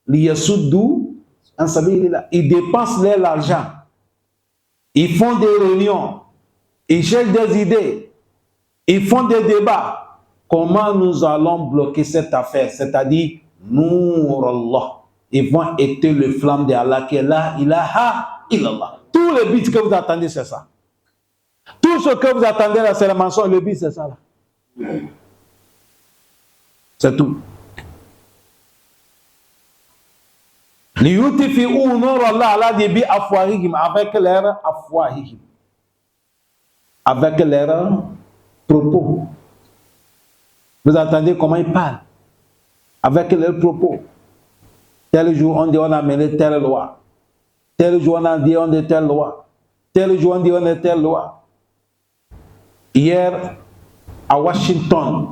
liyasuddu an sabilillah. Ils dépensent leur argent, ils font des réunions, ils cherchent des idées, ils font des débats. Comment nous allons bloquer cette affaire? C'est-à-dire, Nour Allah. Ils vont éteindre le flamme de Allah qui est là, ilaha illallah. Tous les buts que vous attendez, c'est ça. Tout ce que vous attendez là, c'est le mensonge. Le but, c'est ça là. C'est tout. Liyutfi'u nur Allah, Allah dit bi afwahihim, avec leur afwahihim, avec leurs propos. Vous entendez comment ils parlent? Avec leurs propos. Tel jour on dit on a amené telle loi. Tel jour on a dit on a telle loi. Tel jour on dit on a telle loi. Hier, à Washington,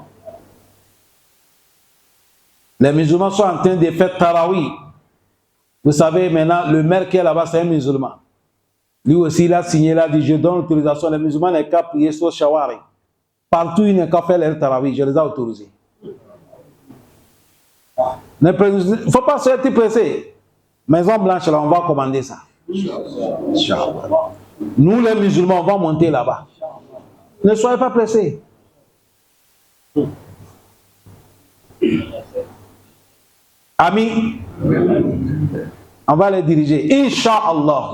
les musulmans sont en train de faire Tarawih. Vous savez, maintenant, le maire qui est là-bas, c'est un musulman. Lui aussi, il a signé, il a dit, je donne l'autorisation. Les musulmans n'ont qu'à prier sur Shawari. Partout, ils n'ont qu'à faire leur Tarawih. Je les ai autorisés. Il ne faut pas se être pressé. Maison Blanche, là, on va commander ça. Nous, les musulmans, on va monter là-bas. Ne soyez pas pressés. Amis, on va les diriger. Inch'Allah.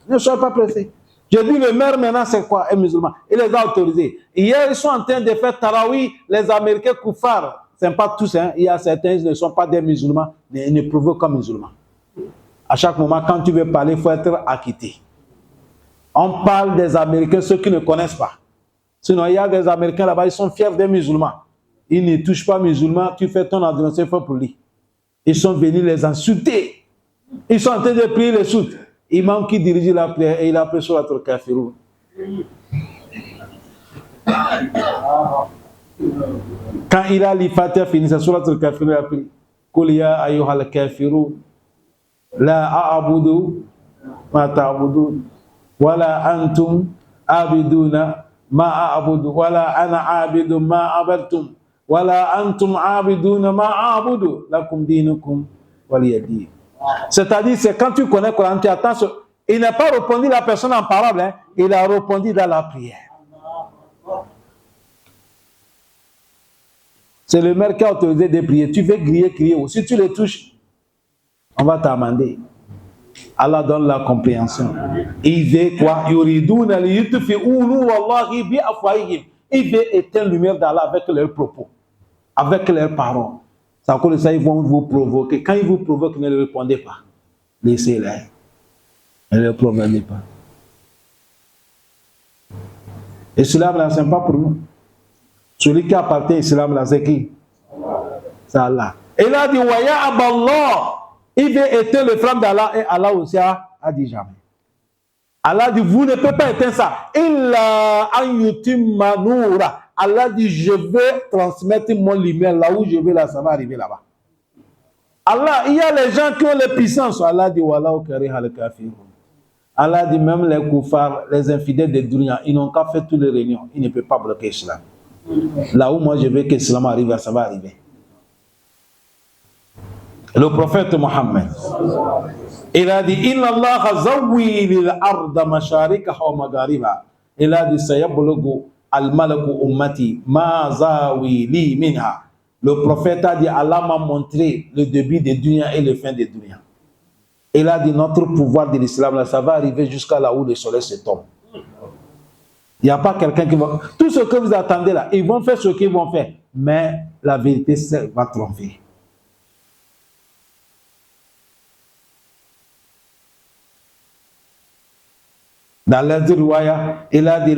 Ne soyez pas pressés. Je dis le maire maintenant, c'est quoi? Un musulman. Il les a autorisés. Hier, ils sont en train de faire Tarawih. Les Américains koufars. Ce n'est pas tous. Hein. Il y a certains qui ne sont pas des musulmans. Ils ne provoquent comme musulmans. À chaque moment, quand tu veux parler, il faut être acquitté. On parle des Américains, ceux qui ne connaissent pas. Sinon, il y a des Américains là-bas, ils sont fiers des musulmans. Ils ne touchent pas musulmans. Tu fais ton ordonnance, il faut pour lui. Ils sont venus les insulter. Ils sont en train de prier les soutes. Imam qui dirige la prière et il a pris sur la Kafirun. Quand il a l'Ifatiha fini, c'est sur la Kafirun, il a pris Qul ya ayyuhal kafirun la a'budu ma ta'budun wala antum abiduna ma a'budu wala ana abidu ma abattum wala antum abiduna ma a'budu lakum dinukum waliyadin. C'est-à-dire, c'est quand tu connais le Coran, tu attends. Il n'a pas répondu la personne en parole, hein, il a répondu dans la prière. C'est le maire qui a autorisé de prier. Tu veux crier. Si tu les touches, on va t'amender. Allah donne la compréhension. Il veut quoi? Il veut éteindre la lumière d'Allah avec leurs propos, avec leurs paroles. C'est à cause de ça, ils vont vous provoquer. Quand ils vous provoquent, ne le répondez pas. Laissez-les. Ne le provoquez pas. Et l'islam, là, ce n'est pas pour nous. Celui qui appartient à l'islam, là, c'est qui? C'est Allah. Et là, il dit, Waya Aballah. Il veut éteindre le flamme d'Allah. Et Allah aussi a dit jamais. Allah dit, vous ne pouvez pas éteindre ça. Illa an yutimma noura. Allah dit, je vais transmettre mon lumière là où je vais, là, ça va arriver là-bas. Allah, il y a les gens qui ont les puissances. Allah dit, wallahu kariha al-kafirun. Allah dit, même les koufars, les infidèles de dunya, ils n'ont qu'à faire toutes les réunions. Ils ne peuvent pas bloquer l'islam. Là où moi je veux que l'islam arrive, ça va arriver. Le prophète Mohammed, il a dit, Inna Allah zawwi lil arda masharikaha wa magharibaha. Il a dit, sayablugu al-malaku ummati ma zawi li minha. Le prophète a dit, Allah m'a montré le début des dunya et le fin des dunya. Il a dit, notre pouvoir de l'islam, là, ça va arriver jusqu'à là où le soleil se tombe. Il n'y a pas quelqu'un qui va... Tout ce que vous attendez là, ils vont faire ce qu'ils vont faire. Mais la vérité, ça va tromper. Dans l'Azir Riwaya, il a dit,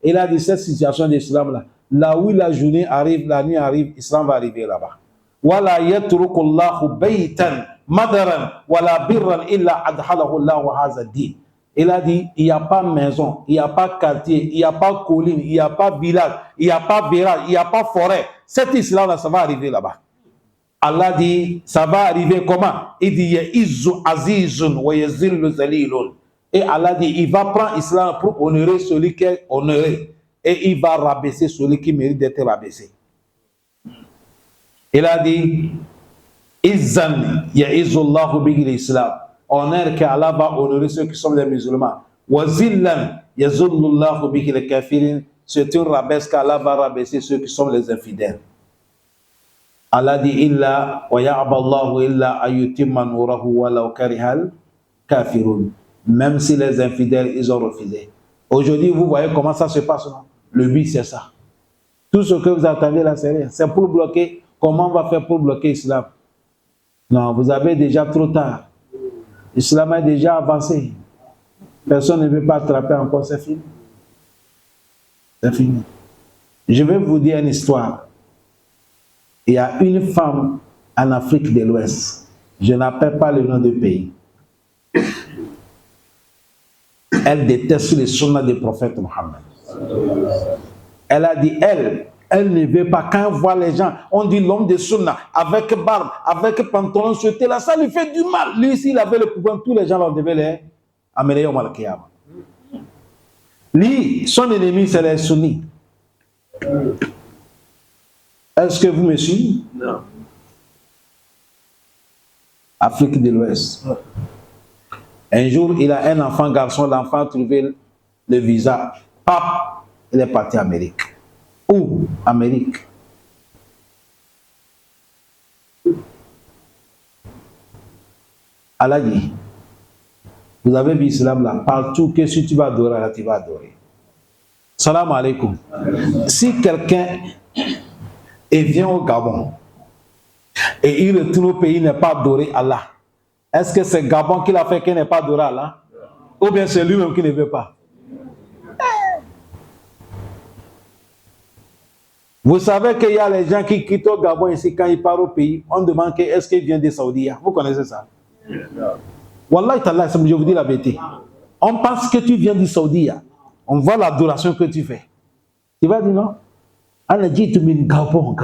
il a dit, cette situation de l'islam là, là où la journée arrive, la nuit arrive, l'islam va arriver là-bas. Wala yatrukullahu baytan madaran wala birran illa adhalahu Allahu hadha din. Il a dit, il n'y a pas maison, il n'y a pas quartier, il n'y a pas colline, il n'y a pas village, il n'y a pas virage, il n'y a pas forêt. Cet islam-là, ça va arriver là-bas. Allah dit, ça va arriver comment? Il dit, Ya'izzu azizun wa yazillu zalilun. Et Allah dit, il va prendre l'islam pour honorer celui qui est honoré. Et il va rabaisser celui qui mérite d'être rabaissé. Il a dit, Izzan ya'izzu Allahu bihi l'islam. Honneur qu'Allah va honorer ceux qui sont les musulmans. Wazillan yazullu Allahu bihi les kafirin. C'est une rabaisse qu'Allah va rabaisser ceux qui sont les infidèles. Allah dit, illa wa ya'ba Allahu illa ayutimma nurahu walau karihal kafirun. Même si les infidèles, ils ont refusé. Aujourd'hui, vous voyez comment ça se passe, non? Le but, c'est ça. Tout ce que vous attendez là, c'est rien. C'est pour bloquer. comment on va faire pour bloquer l'islam? Non, vous avez déjà trop tard. L'islam est déjà avancé. Personne ne veut pas attraper encore, c'est fini. C'est fini. Je vais vous dire une histoire. Il y a une femme en Afrique de l'Ouest. Je n'appelle pas le nom du pays. Elle déteste les sunnas du prophète Mohammed. Elle a dit, elle ne veut pas, quand on voit les gens, on dit l'homme de sunna, avec barbe, avec pantalon sauté, là, ça lui fait du mal. Lui, s'il avait le pouvoir, tous les gens là, devaient les amener au Malkiyama. Lui, son ennemi, c'est les sunnis. Est-ce que vous me suivez? Non. Afrique de l'Ouest. Un jour, il a un enfant garçon, l'enfant a trouvé le visa. Hop, il est parti en Amérique. Où? Amérique. Allah dit, vous avez vu l'islam là, partout que si tu vas adorer, là, tu vas adorer. Salam alaikum. Si quelqu'un vient au Gabon et il retourne au pays, n'est pas adoré Allah, est-ce que c'est Gabon qui l'a fait qu'il n'est pas adoré Allah? Ou bien c'est lui-même qui ne veut pas? Vous savez qu'il y a les gens qui quittent au Gabon ici, quand ils partent au pays, on demande est-ce qu'il vient des Saoudies. Vous connaissez ça? Wallahi ta'ala, je vous dis la vérité. On pense que tu viens du Saoudi. On voit l'adoration que tu fais. Tu vas dire non? On a dit, tu me dis Gabon.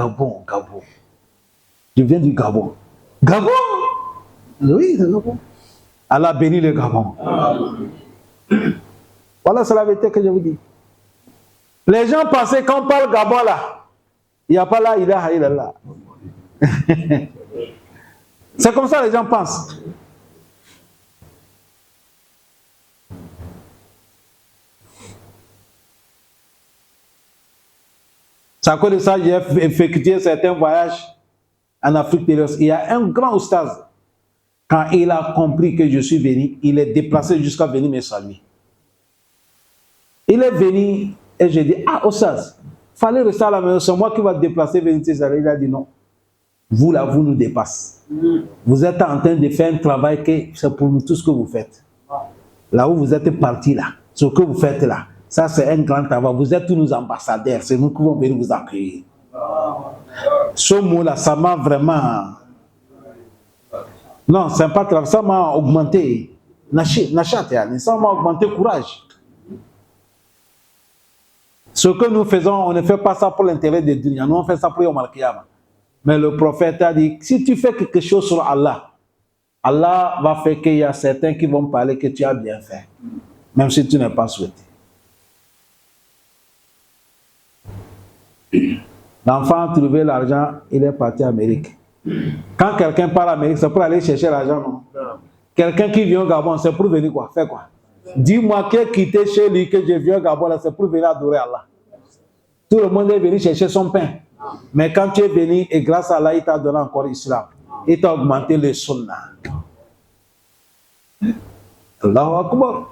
Je viens du Gabon. Gabon? Oui, c'est Gabon. Allah bénit le Gabon. Voilà, c'est la vérité que je vous dis. Les gens pensaient qu'on parle Gabon là. Il n'y a pas là, ilaha illallah. C'est comme ça les gens pensent. C'est à cause de ça que j'ai effectué certains voyages en Afrique de l'Ouest. Il y a un grand oustaz. Quand il a compris que je suis venu, il est déplacé jusqu'à venir me saluer. Il est venu et j'ai dit, ah oustaz, fallait rester à la maison, c'est moi qui vais te déplacer, venir te saluer. Il a dit non. Vous là, vous nous dépassez. Vous êtes en train de faire un travail que c'est pour nous tout ce que vous faites. Là où vous êtes partis là, ce que vous faites là, ça c'est un grand travail. Vous êtes tous nos ambassadeurs, c'est nous qui vont venir vous accueillir. Ce mot-là, ça m'a vraiment... Non, c'est pas travail, ça m'a augmenté. Ça m'a augmenté courage. Ce que nous faisons, on ne fait pas ça pour l'intérêt des dunya, nous on fait ça pour Yawm al-Qiyamah. Mais le prophète a dit, si tu fais quelque chose sur Allah, Allah va faire qu'il y a certains qui vont parler que tu as bien fait, même si tu n'es pas souhaité. L'enfant a trouvé l'argent, il est parti en Amérique. Quand quelqu'un part en Amérique, c'est pour aller chercher l'argent, non? Quelqu'un qui vient au Gabon, c'est pour venir quoi? Faire quoi? Dis-moi qui a quitté chez lui, que je viens au Gabon, c'est pour venir adorer Allah. Tout le monde est venu chercher son pain. Mais quand tu es venu, et grâce à Allah, il t'a donné encore l'islam. Il t'a augmenté le sunnah. Allahu Akbar.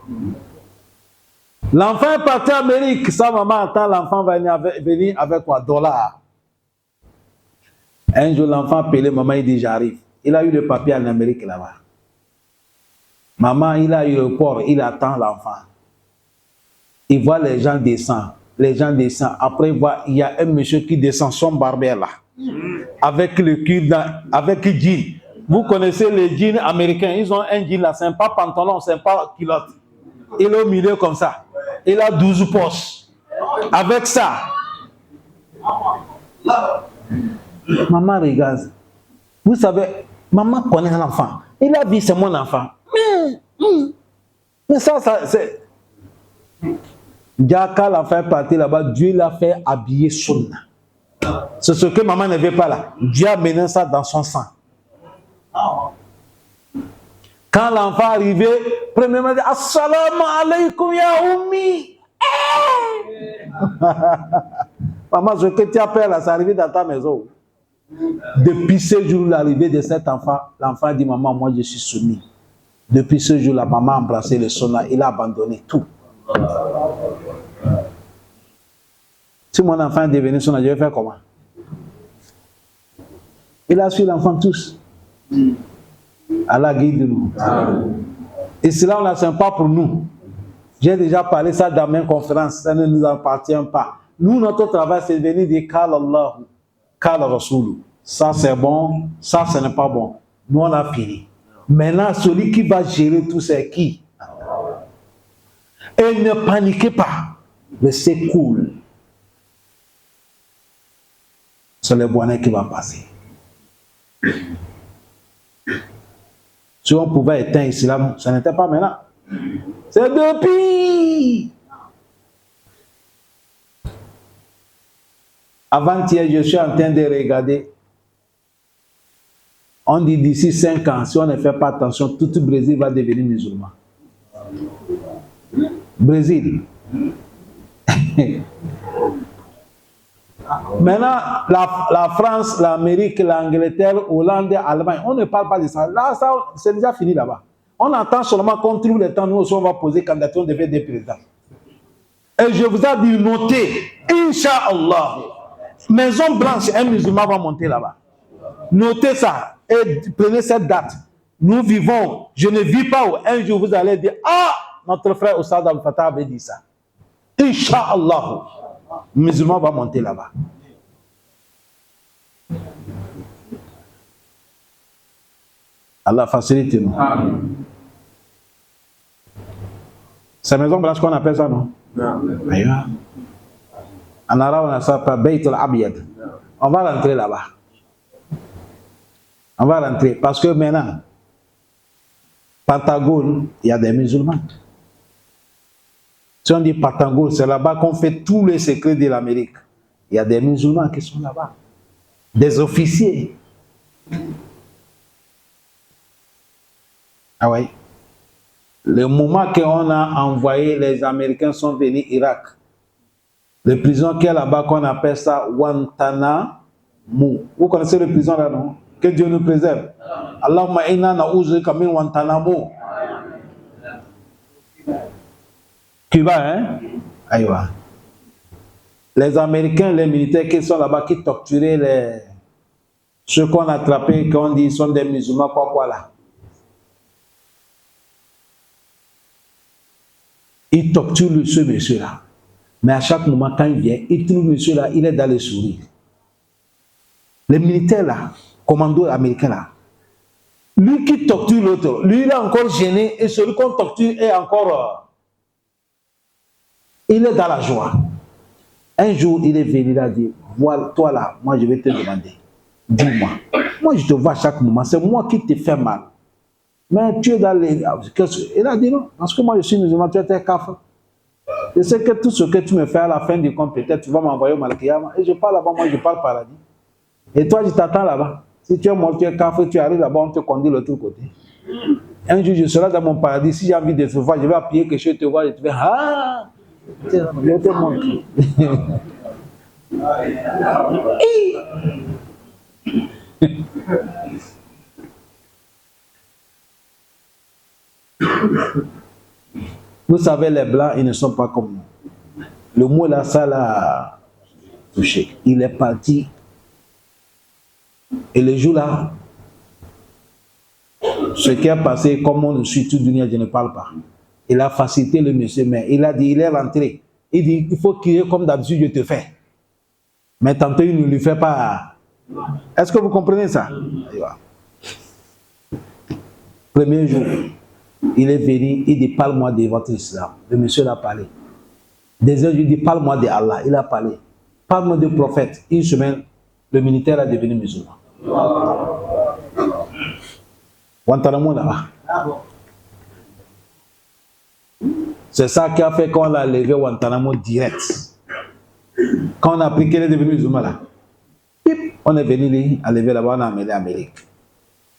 L'enfant est parti en Amérique. Sa maman attend, l'enfant va venir avec quoi? $. Un jour, l'enfant a appelé maman, il dit j'arrive. Il a eu le papier en Amérique là-bas. Maman, il a eu le port, il attend l'enfant. Il voit les gens descendre. Les gens descendent. Après, il y a un monsieur qui descend, son barbère là. Avec le cul, avec le jean. Vous connaissez les jeans américains. Ils ont un jean là, c'est pas pantalon, c'est pas culotte. Il est au milieu comme ça. Il a 12 poches. Avec ça. Maman regarde. Vous savez, maman connaît l'enfant. Il a dit c'est mon enfant. Mais ça c'est... Quand l'enfant est parti là-bas, Dieu l'a fait habiller sunna. C'est ce que maman ne veut pas là. Dieu a mené ça dans son sang. Quand l'enfant est arrivé, premièrement, il dit Assalamu alaikum ya ummi. Maman, ce que tu as fait là, c'est arrivé dans ta maison. Depuis ce jour, l'arrivée de cet enfant, l'enfant dit maman, moi je suis sunni. Depuis ce jour, la maman a embrassé le sunna, il a abandonné tout. Si mon enfant est devenu sunna, je vais faire comment? Il a su l'enfant tous. Allah guide-nous. Et cela, on n'enseigne pas pour nous. J'ai déjà parlé ça dans mes conférences, ça ne nous appartient pas. Nous, notre travail, c'est de venir dire Qala Allah, Qala Rasoul. Ça, c'est bon, ça, ce n'est pas bon. Nous, on a fini. Maintenant, celui qui va gérer tout, c'est qui? Et ne paniquez pas. Restez cool. C'est le bonheur qui va passer. Si on pouvait éteindre l'islam, ça n'était pas maintenant. C'est depuis. Avant-hier, je suis en train de regarder. On dit d'ici 5 ans, si on ne fait pas attention, tout le Brésil va devenir musulman. Brésil. Maintenant, la France, l'Amérique, l'Angleterre, Hollande, Allemagne, on ne parle pas de ça. Là, ça, c'est déjà fini là-bas. On attend seulement qu'on trouve le temps, nous aussi, on va poser candidature, on devait des présidents. Et je vous ai dit, notez, Inch'Allah, Maison Blanche, un musulman va monter là-bas. Notez ça et prenez cette date. Nous vivons, je ne vis pas où un jour vous allez dire, ah, notre frère Oussad Al-Fatah avait dit ça. Inch'Allah, le musulman va monter là-bas. Allah facilite nous. C'est Maison Blanche qu'on appelle ça, non? Non. En arabe, on a ça par Beit al-Abiyad. On va rentrer là-bas. On va rentrer parce que maintenant, Pentagone, il y a des musulmans. Si on dit Pentagone, c'est là-bas qu'on fait tous les secrets de l'Amérique. Il y a des musulmans qui sont là-bas. Des officiers. Ah oui. Le moment qu'on a envoyé, les Américains sont venus au Irak. Le prison qui est là-bas, qu'on appelle ça Guantanamo. Vous connaissez le prison là, non? Que Dieu nous préserve. Allahumma inna na'udhuka min Guantanamo. Cuba, hein? Aïwa. Les Américains, les militaires qui sont là-bas, qui torturaient ceux qu'on a attrapés, qu'on dit sont des musulmans, quoi là. Ils torturent ce monsieur-là. Mais à chaque moment, quand il vient, il trouve monsieur-là, il est dans les sourires. Les militaires là, commando américain là, lui qui torture l'autre, lui il est encore gêné et celui qu'on torture est encore... il est dans la joie. Un jour, il est venu là dire, voilà, toi là, moi je vais te demander, dis-moi, moi je te vois à chaque moment, c'est moi qui te fais mal. Mais tu es dans les... Il a dit non, parce que moi je suis musulman, tu es un kafir. Je sais que tout ce que tu me fais à la fin du compte, peut-être tu vas m'envoyer au Malakiyama. Et je parle là-bas, moi je parle paradis. Et toi, je t'attends là-bas. Si tu es mort, tu es kafir, tu arrives là-bas, on te conduit de l'autre côté. Un jour, je serai dans mon paradis. Si j'ai envie de te voir, je vais appuyer que je te vois et tu vas, ah, je te montre. Vous savez, les blancs, ils ne sont pas comme nous. Le mot là, ça l'a touché. Il est parti. Et le jour là, ce qui est passé, comme on le suit tout dunia, je ne parle pas. Il a facilité le monsieur, mais il a dit, il est rentré. Il dit, il faut crier comme d'habitude, je te fais. Mais tantôt, il ne lui fait pas. Est-ce que vous comprenez ça? Premier jour, il est venu, il dit, parle-moi de votre islam. Le monsieur l'a parlé. Deuxième jour, il dit, parle-moi de Allah. Il a parlé. Parle-moi du prophète. Une semaine, le militaire a devenu musulman. Guantanamo là-bas. C'est ça qui a fait qu'on l'a levé Guantanamo direct. Quand on a appris qu'il est devenu musulman là, on est venu à lever là-bas, on a amené l'Amérique.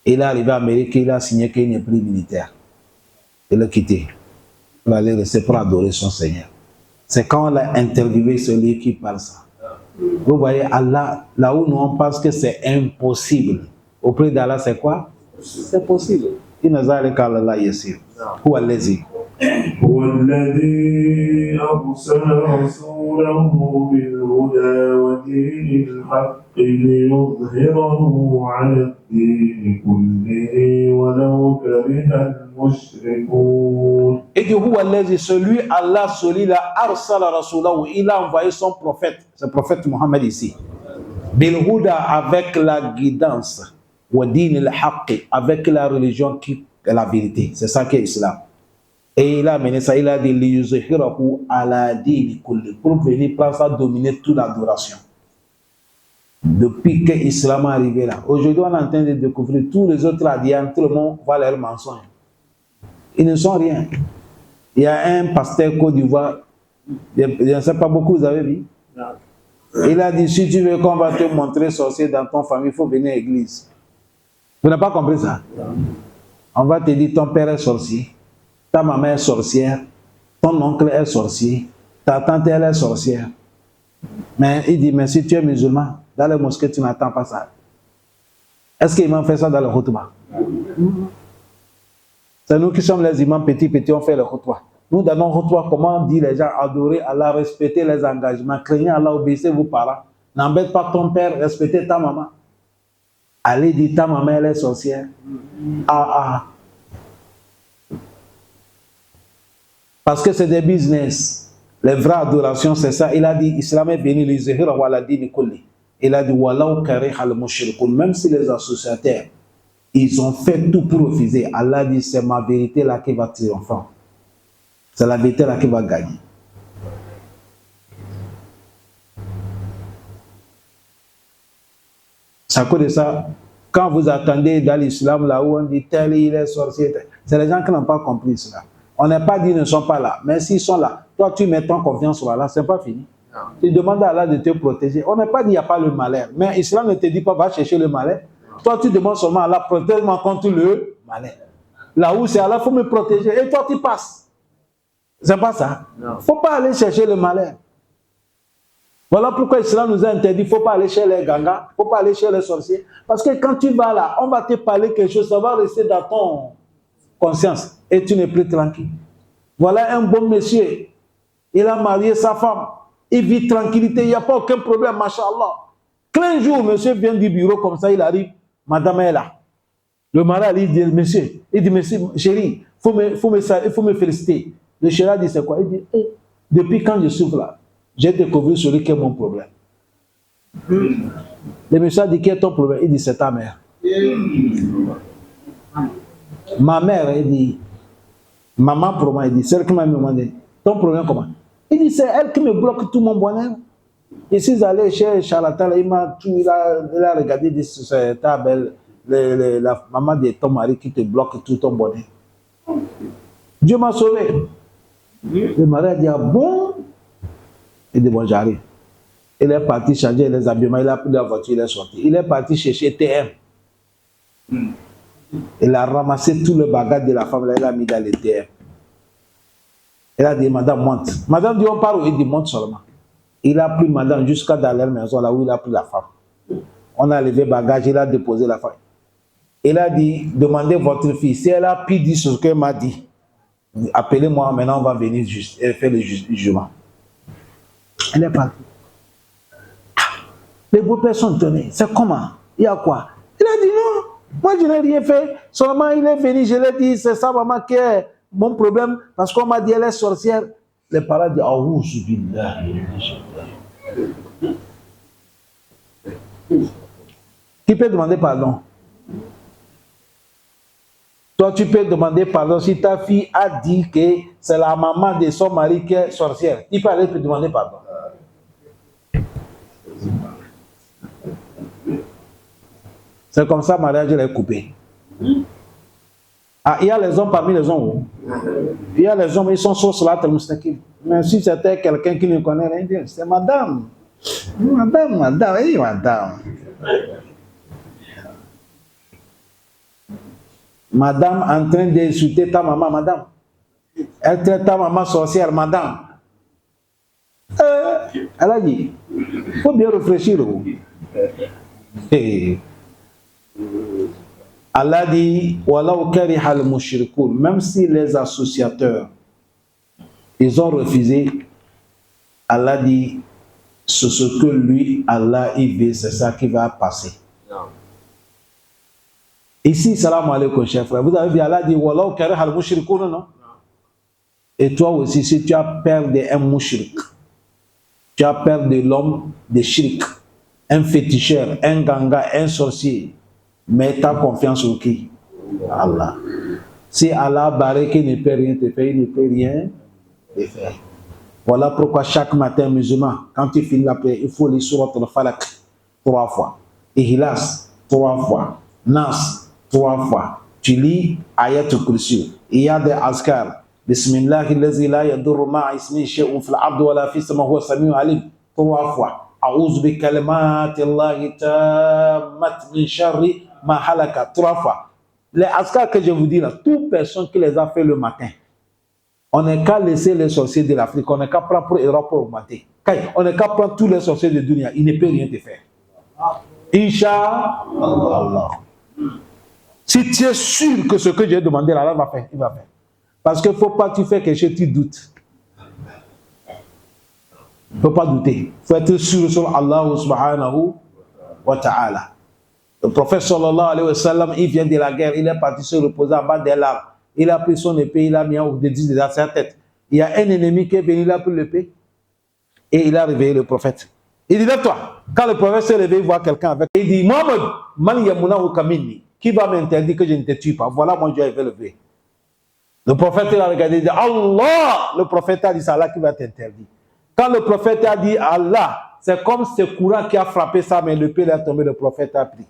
Il est arrivé à l'Amérique, il a signé qu'il n'est plus militaire. Il l'a quitté. Il allait rester pour adorer son Seigneur. C'est quand on l'a interviewé, celui qui parle ça. Vous voyez, Allah, là où nous on pense que c'est impossible, auprès d'Allah, c'est quoi? C'est possible. Il n'a pas qu'Allah ici. Ou allez-y. هو الذي أرسل رسوله بالهدى ودين الحق ليظهره على الدين كله ولو كره المشركون. Et Dieu, celui Allah, celui-là, arsala rasulahu, il a envoyé son prophète, ce prophète Mohammed ici. Bilhuda, avec la guidance, wa din al-haqq, avec la religion qui est la vérité. C'est ça qu'est l'islam. Et il a amené ça, il a dit liyuzhirahu ala dini kulli, pour venir prendre ça, dominer toute l'adoration. Depuis que l'islam est arrivé là, aujourd'hui on est en train de découvrir tous les autres adiyans, tout le monde voit leurs mensonges. Ils ne sont rien. Il y a un pasteur Côte d'Ivoire, je ne sais pas beaucoup, vous avez vu? Il a dit, si tu veux qu'on va te montrer sorcier dans ton famille, il faut venir à l'église. Vous n'avez pas compris ça? On va te dire, ton père est sorcier, ta maman est sorcière, ton oncle est sorcier, ta tante elle est sorcière. Mais il dit, mais si tu es musulman, dans les mosquées, tu n'attends pas ça. Est-ce qu'ils m'ont fait ça dans le khutbah? C'est nous qui sommes les imams petits, on fait le khutbah. Nous, dans nos khutbah, comment on dit les gens adorer Allah, respecter les engagements, craignez Allah, obéissez vos parents. N'embête pas ton père, respectez ta maman. Allez dire ta maman, elle est sorcière. Parce que c'est des business. Les vraies adorations, c'est ça. Il a dit, Islam est venu, les zahir wa la dini kulli. Il a dit, walau kariha al-mushrikun, même si les associataires, ils ont fait tout pour refuser. Allah dit, c'est ma vérité là qui va triompher. C'est la vérité là qui va gagner. C'est à cause de ça, quand vous attendez dans l'islam là où on dit tel il est sorcier, c'est les gens qui n'ont pas compris cela. On n'a pas dit qu'ils ne sont pas là, mais s'ils sont là, toi tu mets ton confiance sur Allah, c'est pas fini. Non. Tu demandes à Allah de te protéger. On n'a pas dit qu'il n'y a pas le malheur, mais l'islam ne te dit pas va chercher le malheur. Toi tu demandes seulement à Allah, protège-moi contre le malheur. Là où c'est Allah, il faut me protéger. Et toi tu passes. C'est pas ça. Il ne faut pas aller chercher le malheur. Voilà pourquoi l'islam nous a interdit, il ne faut pas aller chez les gangas, il ne faut pas aller chez les sorciers. Parce que quand tu vas là, on va te parler quelque chose, ça va rester dans ton conscience et tu n'es plus tranquille. Voilà un bon monsieur, il a marié sa femme, il vit tranquillité, il n'y a pas aucun problème, machallah. 15 jours, monsieur vient du bureau comme ça, il arrive, madame est là. Le mari, il dit, monsieur, chérie, il faut me féliciter. Le chéri dit, c'est quoi? Il dit, hey, depuis quand je souffre là, j'ai découvert celui qui est mon problème. Le monsieur a dit, quel est ton problème? Il dit, c'est ta mère. Ma mère, il dit, maman pour moi, il dit, c'est elle qui m'a demandé, ton problème comment? Il dit, c'est elle qui me bloque tout mon bonheur. Je suis allé chez charlatan, il a regardé, il dit, c'est ta belle, la maman de ton mari qui te bloque tout ton bonheur. Dieu m'a sauvé. Le mari a dit, ah bon? Il dit, bon, j'arrive. Il est parti changer les habillements, il a pris la voiture, il est sorti. Il est parti chercher TM. Il a ramassé tout le bagage de la femme, là, il a mis dans les TM. Il a dit, madame, monte. Madame dit, on part où? Il dit, monte seulement. Il a pris madame jusqu'à dans leur maison, là où il a pris la femme. On a levé le bagage, il a déposé la femme. Il a dit, demandez votre fille. Si elle a pu dire ce qu'elle m'a dit, appelez-moi, maintenant on va venir faire le jugement. Elle est partie. Les beaux-pères sont donnés. C'est comment? Il y a quoi? Il a dit non. Moi, je n'ai rien fait. Seulement, il est venu, je l'ai dit, c'est ça, maman, qui est mon problème. Parce qu'on m'a dit, elle est sorcière. Les parents disent, ah, où je suis là? Qui peut demander pardon? Toi, tu peux demander pardon si ta fille a dit que c'est la maman de son mari qui est sorcière. Tu peux aller te demander pardon. C'est comme ça, le mariage est coupé. Ah, il y a les hommes parmi les hommes. Il y a les hommes, ils sont sur cela, mais si c'était quelqu'un qui ne connaît rien, c'est madame. Madame. Madame en train d'insulter ta maman, madame. Elle traite ta maman sorcière, madame. Elle a dit, il faut bien réfléchir. Allah dit, même si les associateurs, Ils ont refusé. Allah dit, c'est ce que lui, Allah, il veut, c'est ça qui va passer. Ici, salam alaikum, cher frère. Vous avez vu, Allah dit, Wallahu kariha al-mushrikoun, non? Et toi aussi, si tu as peur d'un mushrik, tu as peur de l'homme de shirk, un féticheur, un ganga, un sorcier, mais tu as confiance en qui? Allah. Si Allah barre qu'il ne peut rien te faire, il ne peut rien te faire. Voilà pourquoi chaque matin, musulman, quand tu finis la prière, il faut lire Surat al-Falaq 3 fois, Ihlas 3 fois, Nas 3 fois. Tu lis Ayat al-Kursi. Il y a des azkar. Bismillah allazi la yadurru ma'a ismihi shay'un fil ardi wa la fis samaa'i huwa as-sami'ul 'alim 3 fois. A'udhu bi kalimati Allahi tammat min sharri ma halaka 3 fois. Les azkar que je vous dis là, toute personne qui les a fait le matin, on n'est qu'à laisser les sorciers de l'Afrique, on n'est qu'à prendre pour Europe pour augmenter. On n'est qu'à prendre tous les sorciers de Dunia, il ne peut rien te faire. Inch'Allah. Si tu es sûr que ce que j'ai demandé là, va faire, il va faire. Parce qu'il ne faut pas que tu fasses quelque chose, tu doutes. Il ne faut pas douter. Il faut être sûr sur Allah subhanahu wa ta'ala. Le prophète sallallahu alayhi wa sallam, il vient de la guerre, il est parti se reposer en bas des larmes. Il a pris son épée, il a mis au dessus de sa tête. Il y a un ennemi qui est venu, il a pris l'épée et il a réveillé le prophète. Il dit, lève-toi. Quand le prophète s'est réveillé, il voit quelqu'un avec. Il dit, Mohamed, man yamunahu kamini. Qui va m'interdire que je ne te tue pas? Voilà, moi je vais lever. Le prophète il a regardé, il dit, Allah. Le prophète a dit, c'est Allah qui va t'interdire. Quand le prophète a dit Allah, c'est comme ce courant qui a frappé sa main, l'épée est tombé, le prophète a pris.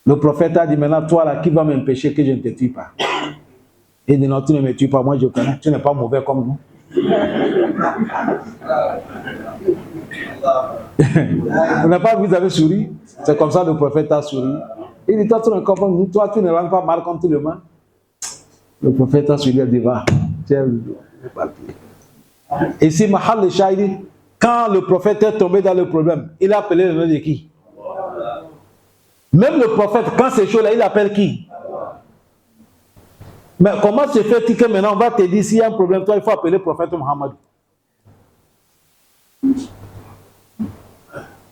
Le prophète a dit, maintenant, toi là, qui va m'empêcher que je ne te tue pas? Il dit, non, tu ne me tues pas, moi je connais, tu n'es pas mauvais comme nous. Vous n'avez pas vu, vous avez souri? C'est comme ça le prophète a souri. Il dit, toi, tu ne comprends pas, toi, tu ne rends pas mal contre le mal. Le prophète a souri, il dit, va, tiens le papier. Et si Mahal le Shahidi, quand le prophète est tombé dans le problème, il a appelé le nom de qui? Même le prophète, quand c'est chaud là, il appelle qui? Mais comment se fait-il que maintenant on va te dire s'il y a un problème, toi il faut appeler le prophète Mohammed?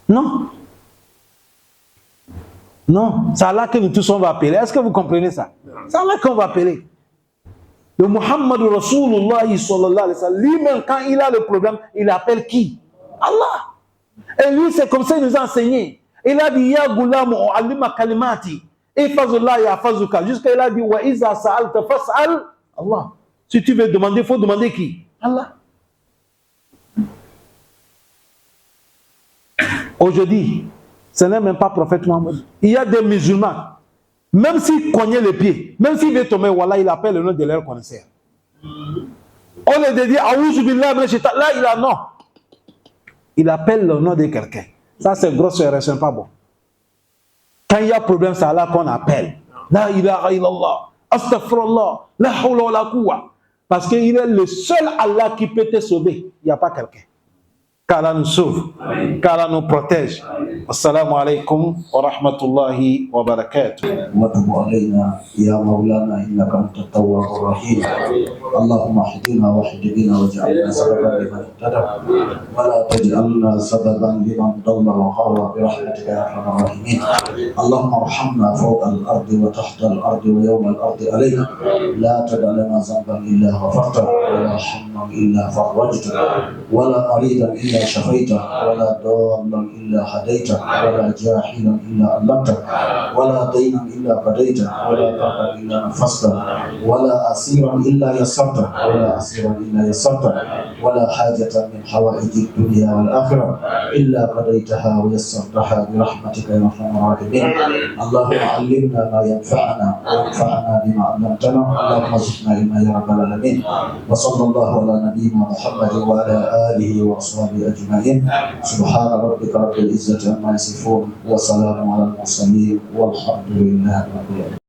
Non. Non, c'est Allah que nous tous on va appeler. Est-ce que vous comprenez ça? C'est Allah qu'on va appeler. Le Muhammad Rasulullah sallallahu alayhi wa sallam, lui-même quand il a le problème, il appelle qui? Allah. Et lui c'est comme ça qu'il nous a enseigné. Il a dit, Ya Goulam, alima kalimati, ifazullah yafazuka. Jusqu'à il a dit, Wa iza sa'alta fas'al Allah. Si tu veux demander, il faut demander qui? Allah. Aujourd'hui, ce n'est même pas prophète Mohammed. Il y a des musulmans, même s'ils cognaient les pieds, même s'il veut tomber, voilà, il appelle le nom de leur connaisseur. On les dit, Aouzou billah, là, il a non. Il appelle le nom de quelqu'un. Ça, c'est gros, c'est pas bon. Quand il y a problème, c'est Allah qu'on appelle. La ilaha illallah, astaghfirullah, la hawla wa la quwwa. Parce qu'il est le seul Allah qui peut te sauver. Il n'y a pas quelqu'un. qu'Allah nous sauve, qu'Allah nous protège. Assalamu alaikum wa rahmatullahi wa barakatuh. وتب علينا يا مولانا انك انت التواب الرحيم. اللهم اهدنا واهد بنا واجعلنا سببا لمن اهتدى ولا تجعلنا سببا لمن ضل وغوى برحمتك يا ارحم الراحمين. اللهم ارحمنا فوق الارض وتحت الارض ويوم الارض علينا. لا تدع لنا ذنبا الا غفرته ولا حما الا فرجته ولا مريضا الا شفيته ولا ضالا الا هديته ولا جاحلا الا علمته ولا دينا إلا قضيته ولا كربا إلا نفسته ولا أسيرا إلا يسرته ولا أسيرا إلا يسرته ولا حاجة من حوائج الدنيا والآخرة إلا قضيتها ويسرتها برحمتك يا أرحم الراحمين. اللهم علمنا ما ينفعنا وانفعنا بما علمتنا. اللهم زدنا علما يا رب العالمين. وصلى الله على نبينا محمد وعلى آله وأصحابه أجمعين. سبحان ربك رب العزة عما يصفون وسلام على المرسلين والحمد لله رب العالمين.